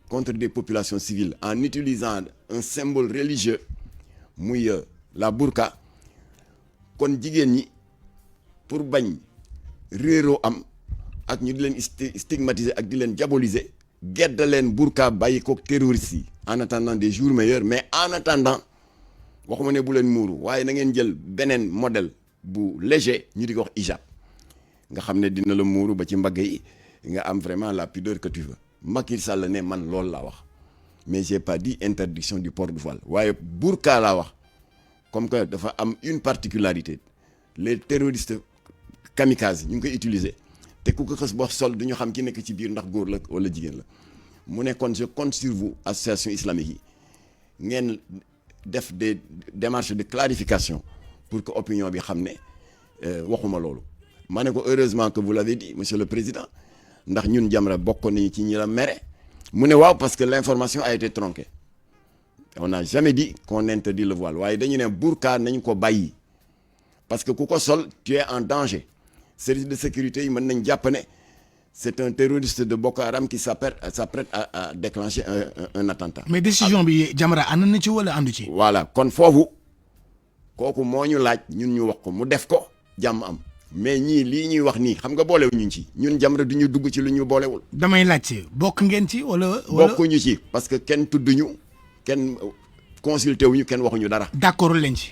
contre des populations civiles en utilisant un symbole religieux muy la burqa kon jigéen ñi pour bañ réeroo am ak ñu di leen stigmatiser ak di leen diaboliser gedda leen burqa bàyyi ko terroristes yi en attendant des jours meilleurs mais en attendant waxuma ne bu leen muuru waaye na ngeen jël beneen modèle bu léger ñu di ko wax hijab nga xam ne dina la muuru ba ci mbagg yi nga am vraiment la pudeur que tu veux Macky Sall ne man loolu laa wax mais j'ai pas dit interdiction du port du voile waaye burqa laa wax comme que dafa am une particularité les terroristes kamikazes ñu ngi koy utiliser te ku ko xës boo sol du ñu xam ki nekk ci biir ndax góor la wala jigéen la mu ne kon je compte sur vous association islamique yi ngeen def des démarches de clarification pour que opinion bi xam ne waxuma loolu ma ne ko heureusement que vous l'avez dit monsieur le président ndax ñun Jamra bokk nañu ci ñi la mere mu ne waaw parce que l'information a été tronquée on n'a jamais dit qu'on interdit le voile waaye dañu ne burqa nañ ko bàyyi parce que ku ko sol tu es en danger service de sécurité yi mën nañ jàpp ne c'est un terroriste de Boko Haram qui s'apprête à déclencher un attentat. mais décision bi Jamra ànd na ci wala àndu ci. voilà kon foofu kooku moo ñu laaj ñun ñu wax ko mu def ko jàmm am mais ñii lii ñuy wax nii xam nga boolewu ñu ci ñun Jamra du ñu dugg ci lu ñu boolewul. damay laajte bokk ngeen ci wala. bokkuñu ci parce que kenn tudduñu kenn consulté wuñu kenn waxuñu dara. d'accord leen ci.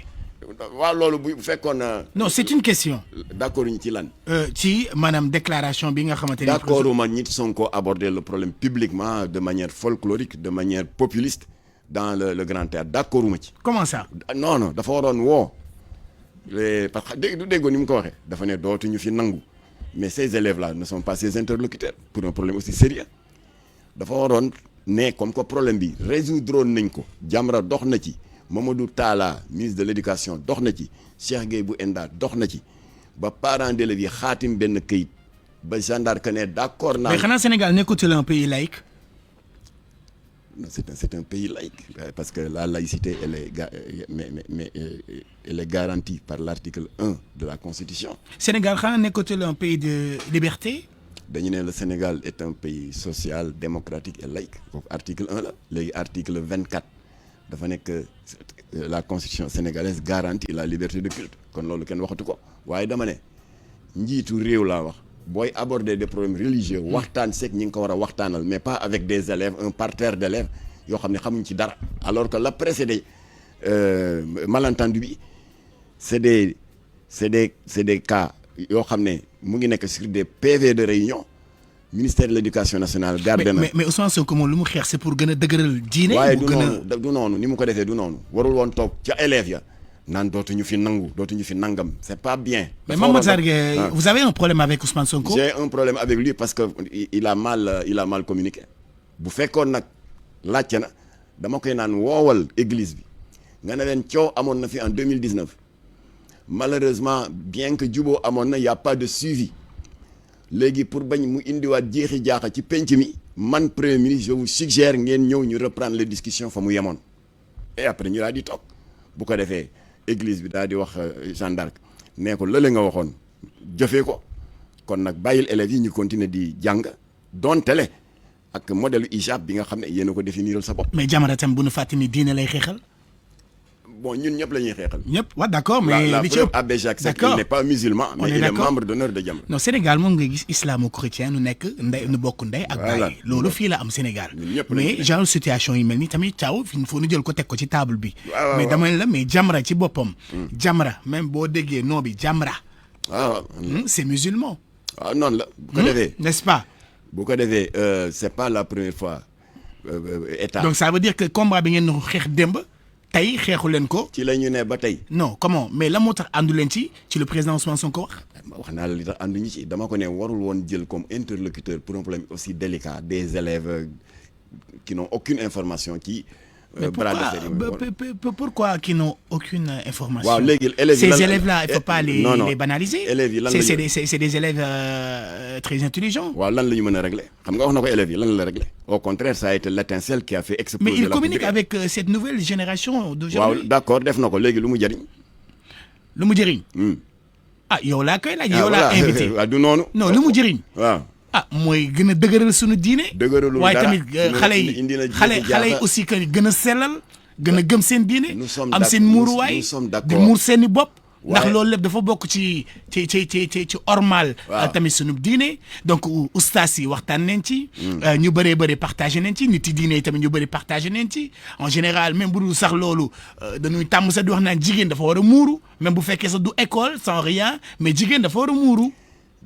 waaw loolu bu fekkoon. non c'est une question. d'accord ñu ci lan. ci maanaam déclaration bi nga xamante ne. d'accord ma ñit Sonko aborder le problème publiquement de manière folklorique de manière populiste dans le grand théâtre d'accord ma ci. comment ça. non dafa waroon woo parce que du déggoo ni mu ko waxee dafa ne dootuñu fi nangu mais ces élèves là ne sont pas ses interlocuteurs pour un problème aussi sérieux dafa waroon ne comme que problème bi résoudre nañ ko Jamra dox na ci. Mamadou Talla ministre de l'éducation dox na ci Cheikh Gueye bu ENDA dox na ci ba parents d'élèves yi xaatim benn këyit ba gendarme que ne d'accord naa. mais xanaa Sénégal nekkul un pays laïque. non c'est un pays laïque parce que la laïcité elle est garantie par l'article 1 de la Constitution. Sénégal xanaa nekkul un pays de liberté. dañu ne le Sénégal est un pays social démocratique et laïque kooku article 1 la léegi article 24. dafa nekk la constitution sénégalaise garantit la liberté de culte kon loolu kenn waxatu ko waaye dama ne njiitu réew laa wax booy aborder des problèmes religieux waxtaan seeg ñi nga ko war a waxtaanal mais pas avec des élèves un parterre d'élèves yoo xam ne xamuñ ci dara alors que la précédé malentendu bi c'est des cas yoo xam ne mu ngi nekk sur des PV de réunion ministère de l'éducation nationale garde na mais Ousmane Sonko moom lu mu xeex c'est pour gën a dëgëral diine. waaye du noonu ni mu ko defee du noonu warul woon toog ca élèves ya naan dootuñu fi nangu dootuñu fi nangam c'est pas bien. mais Mame Matar Gueye vous avez un problème avec Ousmane Sonko. j'ai un problème avec lui parce que il a mal communiqué bu fekkoon nag laajte na dama koy naan woowal église bi nga ne leen coow amoon na fi en 2019 malheureusement bien que juboo amoon na y a pas de suivi léegi pour bañ mu indiwaat jeexi jaaxa ci penc mi man premier ministre je vous suggère ngeen ñëw ñu reprendre les discussions fa mu yemoon et après ñu daal di toog bu ko defee église bi daal di wax Jeanne d'Arc nee ko lële nga waxoon jëfee ko kon nag bàyyil élèves yi ñu continuer di jàng doontele ak modèle hijab bi nga xam ne yéen a ko définiral sa bopp. mais Jamra tam bu nu fàtte ni diine lay xeexal. bon ñun ñëpp la ñuy xeexal. ñëpp waaw d'accord mais la li ci ëpp Abbé Jacques Seck il n'est pas musulman mais il est membre d'honneur de Jamra. non Sénégal moom nga gis islamo-chrétien nu nekk ndey nu bokk ndey ak baay loolu fii la am Sénégal mais genre situation yi mel ni tamit taw fi foo nu jël ko teg ko ci table bi mais dama la mais Jamra ci boppam Jamra même boo déggee nom bi Jamra c'est musulman waaw noonu la bu ko defee n'est-ce pas bu ko defee c'est pas la première fois état donc ça veut dire que combat bi ngeen xeex démb tey xeexu leen ko. ci la ñu ne ba tey. non comment mais la moo tax àndu leen ci le président Ousmane Sonko wax. wax naa la li tax ànduñu ci dama ko ne warul woon jël comme interlocuteur pour un problème aussi délicat des élèves qui n'ont aucune information ci. bras de fer pourquoi qui n'ont aucune information. waaw léegi élèves yi ces élèves-là il faut pas les banaliser. élèves yi lan la c'est des élèves très intelligents. waaw lan la ñu mën a régler xam nga wax na ko élèves yi lan la régler au contraire ça a été l'étincelle qui a fait exploser. mais il communique avec cette nouvelle génération d'aujourd'hui. waaw d'accord def na ko léegi lu mu jëriñ. lu mu jëriñ. ah yow laa koy laaj yow laa invité. waaw du noonu. non lu mu jëriñ. waaw. ah mooy gën a dëgëral suñu diine. dëgëralul dara waaye tamit xale yi aussi que gën a sellal gën a gëm seen diine. am seen muuruwaay di muur seen i bopp. ndax loolu lépp dafa bokk ci ormal. tamit suñu diine donc ustaas yi waxtaan nañ ci. ñu bëree bëri partagé nañ ci nit yi diine yi tamit ñu bëri partagé nañ ci en général même bu dul sax loolu dañuy tàmm sax di wax naan jigéen dafa war a muuru même bu fekkee sax du école sans rien mais jigéen dafa war a muuru.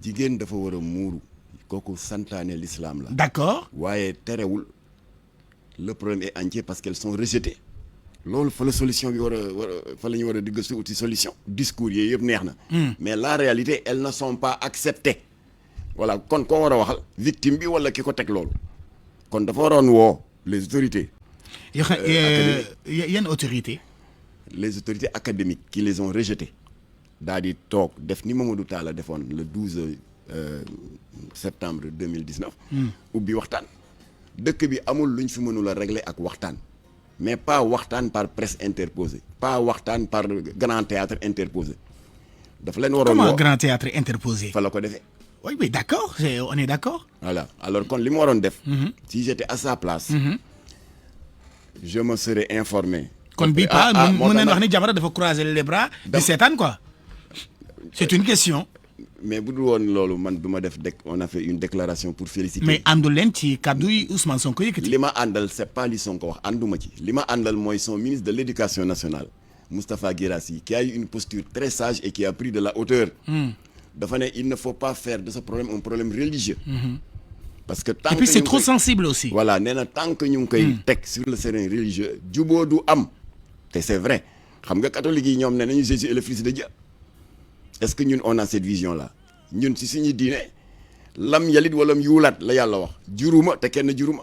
jigéen dafa war a muuru. kooku santaane l'islam la. d'accord. waaye terewul le problème est entier parce qu'elles sont rejetées. loolu fa la solution bi war a fa la ñu war a digg si uti solution. discours yooyu yëpp neex na. mais la réalité elles ne sont pas acceptées. voilà kon koo war a waxal victime bi wala ki ko teg loolu. kon dafa waroon woo les autorités. yan autorités. les autorités académiques qui les ont rejetées. daal di toog def ni Mamadou Talla defoon le 12 septembre 2019. ubbi waxtaan. dëkk bi amul luñ fi mënul a régler ak waxtaan. mais pas waxtaan par presse interposée. pas waxtaan par grand théâtre interposé. dafa leen waroon comment grand théâtre interposé. fa la ko defee. oui oui d'accord on est d'accord. voilà alors kon li mu waroon def. si j'étais à sa place. je me serais informé. kon bii pas mën nañu wax ni Jamra dafa croiser les bras. di seetaan quoi. c'est une question. mais bu dul woon loolu man du ma def on a fait une déclaration pour féliciter. mais àndul leen ci kaddu yi Ousmane Sonko yëkkati. li ma àndal c'est pas li Sonko wax ànduma ci. li ma àndal mooy son ministre de l'éducation nationale Moustapha Guirassy qui a eu une posture très sage et qui a pris de la hauteur. dafa ne il ne faut pas faire de ce problème un problème religieux. parce que tant que et puis c'est trop sensible aussi. voilà nee na tant que ñu ngi koy teg sur le terrain religieux juboo du am. te c'est vrai xam nga catholiques yi ñoom ne nañu Jésus est le fils de Dieu. est-ce que ñun on a cette vision là ñun ci suñu diine lam yalit wala yuulaat la yàlla wax juruma te kenn juruma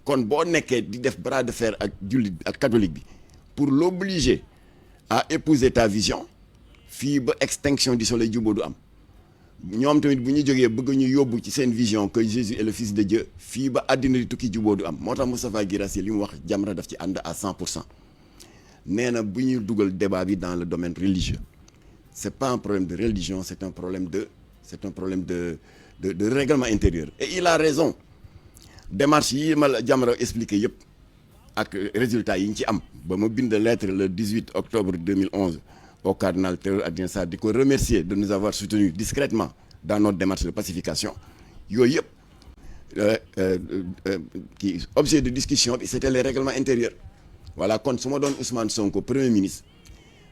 kon boo nekkee di def bras de fer ak jullit ak catholique bi pour l'obliger à épouser ta vision fii ba extinction du soleil juboo du am ñoom tamit bu ñu jógee bëgg ñu yóbbu ci seen vision que Jésus est le fils de Dieu fii ba àddina di tukki juboo du am moo tax Moustapha Guirassy li mu wax Jamra daf ci ànd à 100% nee na bu ñu dugal débat bi dans le domaine religieux. C'est pas un problème de religion, c'est un problème de règlement intérieur. Et il a raison. Démarche yi ma la Jamra expliqué yëpp ak résultats yi ñu ci am ba ma bind lettre le 18 octobre 2011 au cardinal Théodore Adrien Sarr di ko remercier de nous avoir soutenus discrètement dans notre démarche de pacification yooyu yëpp qui objet de discussion bi c'était les règlements intérieurs. Voilà kon su ma doon Ousmane Sonko premier ministre.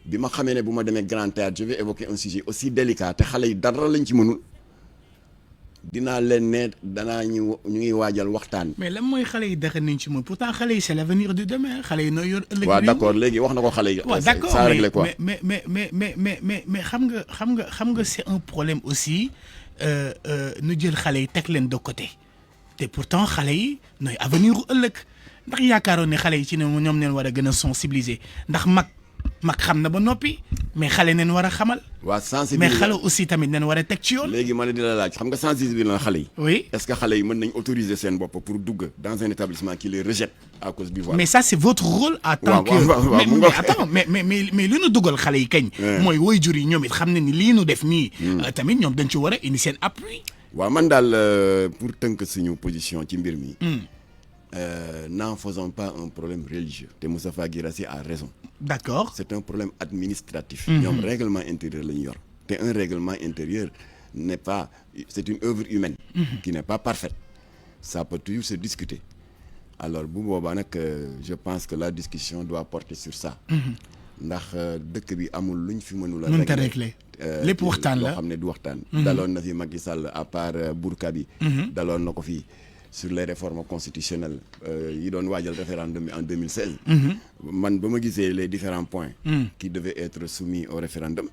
bi ma xamee ne bu ma demee grand théâtre je vais évoquer un sujet aussi délicat te xale yi dara lañ ci mënul dinaa leen ne danaa ñu ngi waajal waxtaan. mais lan mooy xale yi dara nañ ci mën pourtant xale yi c'est l'avenir de demain xale yi noo yor ëllëg. waaw d'accord léegi wax na ko xale yi. waaw d'accord ça réglé quoi. mais xam nga c'est un problème aussi nu jël xale yi teg leen de côté te pourtant xale yi nooy avenir u ëllëg ndax yaakaaroon ne xale yi ci ne ñoom neen war a gën a sensibiliser ndax mag xam na ba noppi mais xale neen war a xamal. waa sensibiliser mais xale aussi tamit neen war a teg ci yoon. léegi ma ne di la laaj xam nga sensibiliser na xale yi. oui est-ce que xale yi mën nañ autoriser seen bopp pour dugg dans un établissement qui les rejette à cause du voile. mais ça c'est votre rôle en tant que mais attends mais li nu dugal xale yi kañ. mooy waajur yi ñoom it xam ne ni lii nu def nii. tamit ñoom dañ ci war a indi seen appui. waaw man daal pour tënk suñu position ci mbir mi. N'en faisons pas un problème religieux. te Moustapha Guirassy a raison. D'accord. C'est un problème administratif. ñoom règlement intérieur la ñu yor. te un règlement intérieur n'est pas, c'est une œuvre humaine. qui n'est pas parfaite. Ça peut toujours se discuter. Alors bu boobaa nag je pense que la discussion doit porter sur ça. ndax dëkk bi amul luñ fi mënul a régler lépp waxtaan la loo xam ne du waxtaan. daloon na fi Macky Sall à part burka bi. daloon na ko fi sur les réformes constitutionnelles yi doon waajal référendum bi en 2016. man ba ma gisee les différents points. qui devaient être soumis au référendum.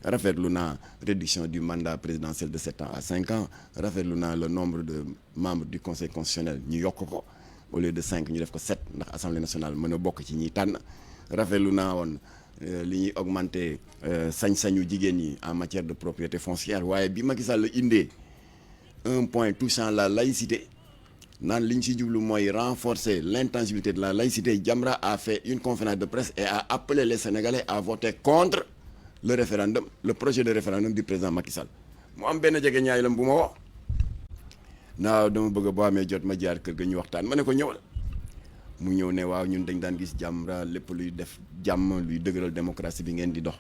rafetlu naa réduction du mandat présidentiel de 7 ans à 5 ans rafetlu naa le nombre de membres du conseil constitutionnel ñu yokk ko au lieu de 5 ñu def ko 7 ndax assemblée nationale mën a bokk ci ñiy tànn. rafetlu naa woon li ñuy augmenter sañ-sañu jigéen ñi en matière de propriété foncière waaye bi Macky Sall indee un point touchant la laïcité naan li ñu ci jublu mooy renforcer l'intangibilité de la laïcité. Jamra a fait une conférence de presse et a appelé les Sénégalais à voter contre le référendum, le projet de référendum du président Macky Sall. mu am benn jege ñaay lam bu ma woo naaw dama bëgg boo amee jot ma jaar kër ga ñu waxtaan ma ne ko ñëwal. mu ñëw ne waaw ñun dañ daan gis Jamra lépp luy def jàmm luy dëgëral démocratie bi ngeen di dox.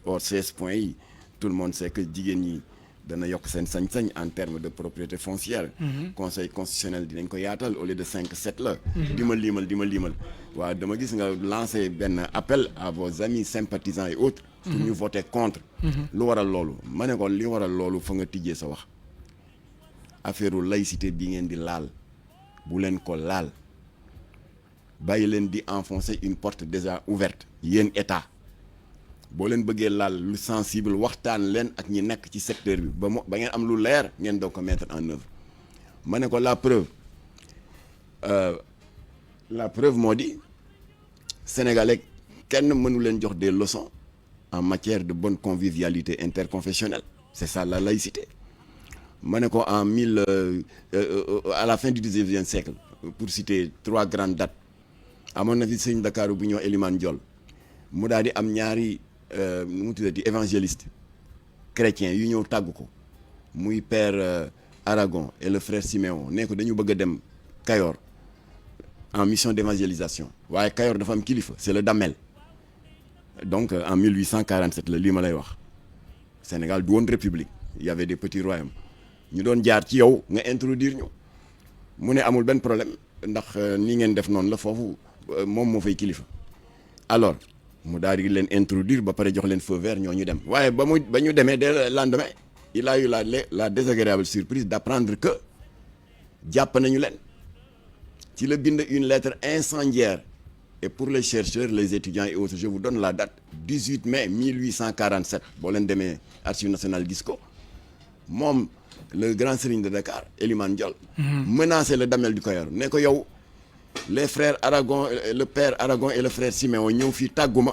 or 16 points yi tout le monde sait que jigéen ñi dana yokk seen sañ-sañ en termes de propriété foncière. conseil constitutionnel dinañ ko yaatal au lieu de 5-7 la. di ma liimal. waaw dama gis nga lancer benn appel à vos amis sympathisants et autres. pour ñu voter contre. lu waral loolu ma ne ko li waral loolu fa nga tijjee sa wax. affaire laïcité bi ngeen di laal bu leen ko laal. bàyyi leen di enfoncer une porte déjà ouverte yéen état boo leen bëggee laal lu sensible waxtaan leen ak ñi nekk ci secteur bi ba ngeen am lu leer ngeen doog ko mettre en œuvre ma ne ko la preuve moo di sénégalais kenn mënu leen jox des leçons en matière de bonne convivialité interconfessionnelle c'est ça la laïcité ma ne ko à la fin du 19e siècle pour citer 3 grandes dates amoon na fi sëñ Dakar bu ñëw Elimane Diol mu daal di am ñaari nu mu tuddati évangéliste chrétien yu ñëw tàggu ko muy père Aragon et le frère Siméon ne ko dañu bëgg a dem Kayor en mission d'évangélisation waaye Kayor dafa am kilifa c'est le Damel donc en 1847 la lii ma lay wax Sénégal du woon république il y avait des petits royaumes ñu doon jaar ci yow nga introduire ñu mu ne amul benn problème ndax ni ngeen def noonu la foofu moom moo fay kilifa alors mu daal di leen introduire ba pare jox leen feu vert ñoo ñu dem waaye ba ñu demee dès le lendemain il a eu la désagréable surprise d'apprendre que jàpp nañu leen ci la bind une lettre incendiaire et pour les chercheurs les étudiants et autres je vous donne la date 18 mai 1847 boo leen demee Archives nationales gis ko moom le grand serigne de Dakar Elimane Diol menacé le Damel du Kayor ne ko yow les frères Aragon le père Aragon et le frère Siméon ñëw fii tàgguma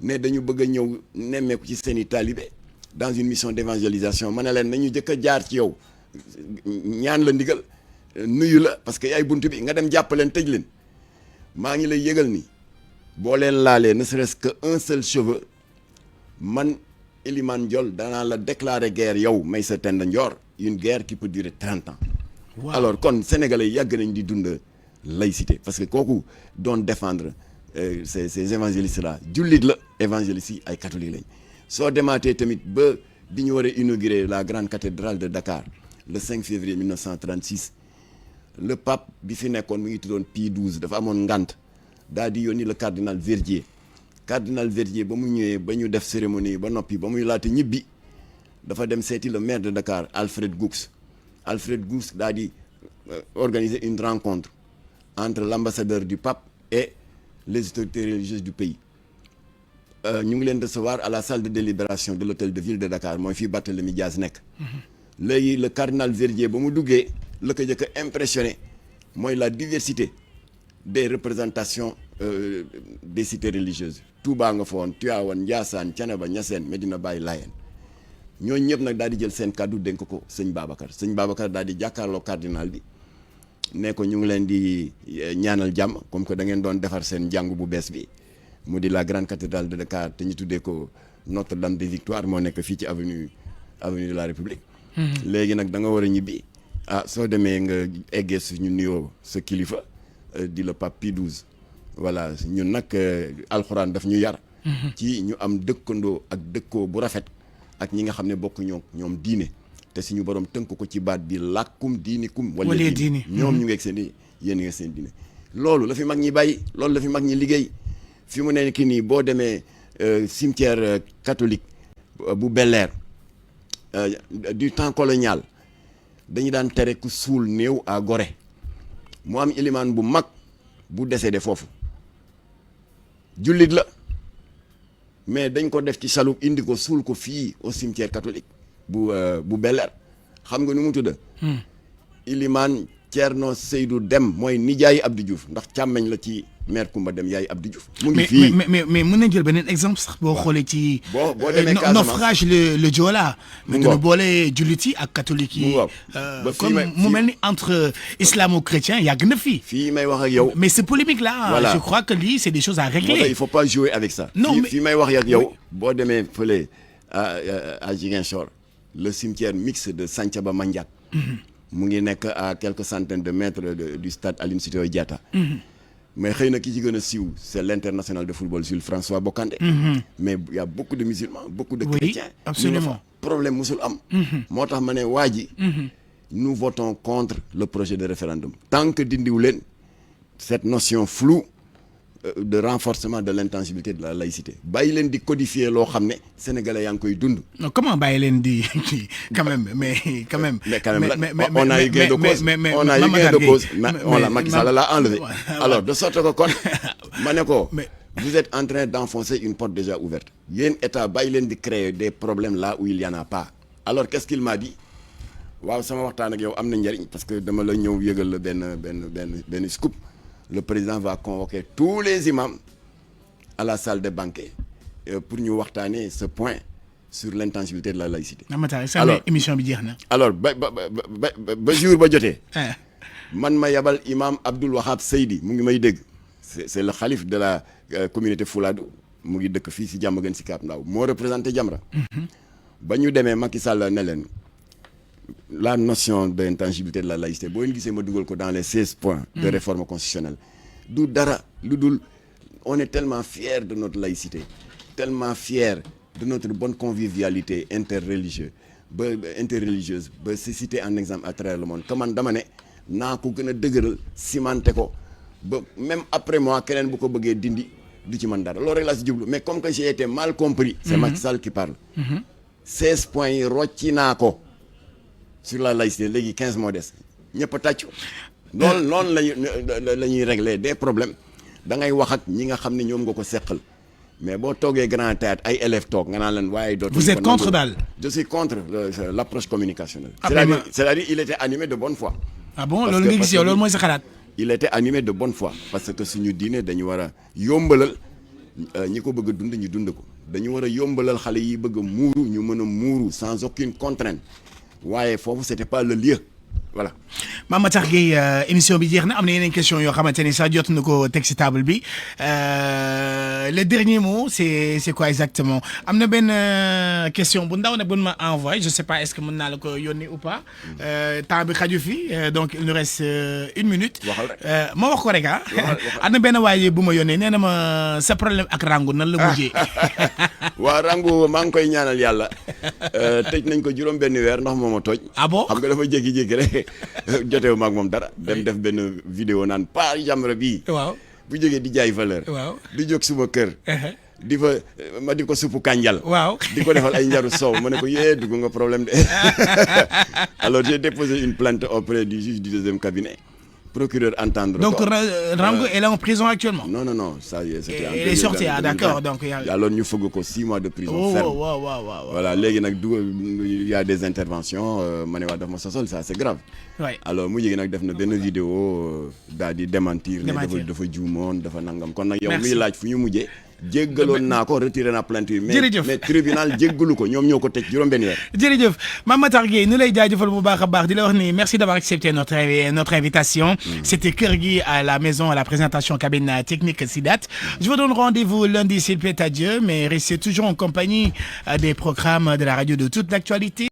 ne dañu bëgg a ñëw nemmeeku ci seeni talibé dans une mission d'évangélisation ma ne leen nañu jëkk a jaar ci yow ñaan la ndigal nuyu la parce que yaay buntu bi nga dem jàpp leen tëj leen maa ngi lay yëgal ni boo leen laalee ne serait-ce que un seul cheveu man Elimane Diol danaa la déclarer guerre yow Meïssa Tenda Ndior une guerre qui peut durer 30 ans. Wow. Alors kon sénégalais yàgg nañ di dund laïcité parce que kooku doon défendre ces évangélistes là jullit la évangélistes yi ay catholiques lañ soo demaatee tamit ba bi ñu war a inaugurer la grande cathédrale de Dakar le 5 février 1936 le pape bi fi nekkoon mu ngi tuddoon Pie XII dafa amoon ngant daal di yónni le cardinal Verdier ba mu ñëwee ba ñu def cérémonie ba noppi ba muy laata ñibbi dafa dem seeti le maire de Dakar Alfred Goux daal di organiser une rencontre entre l'ambassadeur du pape et les autorités religieuses du pays ñu ngi leen recevoir à la salle de délibération de l'hôtel de ville de Dakar mooy fii Barthélémy Diaz nekk léegi le cardinal Verdier ba mu duggee la ko jëkk a impressionné mooy la diversité des représentations des cités religieuses. Touba nga fa woon Tivaouane Ndiassane Thiénaba Niassène Medina Baye Layène ñooñu ñëpp nag daal di jël seen kàddu dénk ko sëñ Babacar daal di jàkkaarloo cardinal bi ne ko ñu ngi leen di ñaanal jàmm comme que da ngeen doon defar seen njàng bu bees bi mu di la grande cathédrale de Dakar te ñu tuddee ko Notre-Dame des Victoires moo nekk fii ci avenue de la République. léegi nag da nga war a ñibbi soo demee nga eggee suñu nuyoo sa kilifa di le pape Pie XII. voilà ñun nag alxuraan daf ñu yar. ci ñu am dëkkandoo ak dëkkoo bu rafet ak ñi nga xam ne bokk ñoom diine te suñu borom tënk ko ci baat bi làkkum diinikum wala diine ñoom ñu ngi ak seen i yéen nga seen diine loolu la fi mag ñi bàyyi loolu la fi mag ñi liggéey fi mu ne ki nii boo demee cimetière catholique bu Bel-Air du temps colonial dañu daan tere ku suul néew à Gorée mu am ilimaan bu mag bu décédé foofu jullit la mais dañ ko def ci chaloupe indi ko suul ko fii au cimetière catholique bu Bel-Air xam nga nu mu tudd ilimaan Thierno Seydou Deme mooy nijaayi Abdou Diouf ndax càmmeñ la ci maire Koumba Deme yaay Abdou Diouf mu ngi fii mais mën nañ jël beneen exemple sax boo xoolee ci boo demee Casamance naufrage le Joola mais dina boole jullit yi ak catholique yi comme mu mel ni entre islamo-chrétien yàgg na fii may wax ak yow mais ce polémique là voilà. je crois que lii c'est des choses à régler il faut pas jouer avec ça fii may wax ak yow boo demee fële à Ziguinchor le cimetière mixte de Santhiaba Mandiack mu ngi nekk à quelques centaines de mètres du stade Aline Sitoé Diatta mais xëy na ki ci gën a siiw c'est l'international de football Jules François Bocandé mais il y a beaucoup de musulmans beaucoup de chrétiens absolument problème musul am moo tax ma ne waa ji nous votons contre le projet de référendum tant que dindiwu leen cette notion floue de renforcement de l'intangibilité de la laïcité bàyyi leen di codifier loo xam ne sénégalais yaa ngi koy dund. non comment bàyyi leen di quand même mais on a eu gain de cause on a eu gain de cause on la Macky Sall l'a enlevé alors de sorte que kon ma ne ko vous êtes en train d'enfoncer une porte déjà ouverte yéen état bàyyi leen di créer des problèmes là où il y en a pas alors qu'est-ce qu'il m'a dit waaw sama waxtaan ak yow am na njariñ parce que dama la ñëw yëgal la benn scoop. Le président va convoquer tous les imams à la salle des banquets pour ñu waxtaanee ce point sur l'intangibilité de la laïcité. alors émission bi jeex na. alors ba jour ba jotee. man ma yabal imam Abdoul Wahab Seydi mu ngi may dégg c'est le khalife de la communauté Fouladou mu ngi dëkk fii si Diamaguène Sicap Mbao moo représenté Jamra. ba ñu demee Macky Sall ne leen la notion d'intangibilité de la laïcité boo leen gisee ma dugal ko dans les 16 points de réforme constitutionnelle du dara lu dul on est tellement fiers de notre laïcité tellement fiers de notre bonne convivialité interreligieuse ba c'est cité en exemple à travers le monde que man dama ne naa ko gën a dëgëral cimenté ko ba même après moi keneen bu ko bëggee dindi du ci man dara loolu rek laa si jublu mais comme que j'ai été mal compris c'est Macky Sall qui parle 16 points yi rocci naa ko sur la laïcité léegi 15 moo des ñëpp a tàccu noonu la ñuy régler des problèmes da ngay wax ak ñi nga xam ne ñoom nga ko seqal mais boo toogee grand théâtre ay élèves toog nga naan leen waaye dootu vous êtes contre daal. Je suis contre l'approche communicationnelle c'est-à-dire il était animé de bonne foi. Ah bon loolu nga gis yow loolu mooy sa xalaat. Il était animé de bonne foi parce que suñu diine dañu war a yombalal ñi ko bëgg a dund ñu dund ko dañu war a yombalal xale yi bëgg a muuru ñu mën a muuru sans aucune contrainte waaye foofu c'était pas le lieu voilà. Mame Matar Gueye émission bi jeex na am na yeneen question yoo xamante ni sax jot na ko teg ci table bi le dernier mot c'est quoi exactement am na benn question bu ndaw nag bu ma envoyé je sais pas est-ce que mën naa la ko yónnee ou pas temps bi xaju fi donc il nous reste 1 minute. ma wax ko rek am na benn waaye bu ma yónnee nee na ma sa problème ak Rangou nan la mujjee. waa Rangou maa ngi koy ñaanal yàlla tëj nañ ko juróom benn weer ndax moom a toj. ah bon xam nga dafa jékki-jékki rek jotewu maag moom dara. dem def benn vidéo naan Pa Jamra bii. waaw bu jógee di jaay valeur. waaw di jóg suma kër. di fa ma di ko suppu kànjal. waaw di ko defal ay njaru soow ma ne ko yee dugg nga problème de. Alors j'ai déposé une plainte auprès du juge du 2e cabinet procureur entendre. Donc Rango est là en prison actuellement. Non, ça y est, c'était en 2020. Il est sorti, d'accord. Donc alors ñu fëgg ko 6 mois de prison ferme. Voilà, léegi nag il y a des interventions ma ne waa daf ma sosol, ça c'est grave. Ouais. Alors mu jigi nag def na benn vidéo daal di démentir ne dafa juumoon dafa nangam kon nag yow muy laaj fu ñu mujjee jéggaloon naa ko retiré na plainte mais tribunal jéggalu ko ñoom ñoo ko tëj juróom-benn weer. jërëjëf Mame Matar Gueye ñu lay jaajëfal bu baax a baax di la wax ni merci d'avoir accepté notre invitation. C'était Kër Gui à la maison à la présentation cabine technique Sidat. Je vous donne rendez-vous lundi s'il plaît à Dieu, mais restez toujours en compagnie des programmes de la radio de toute l'actualité.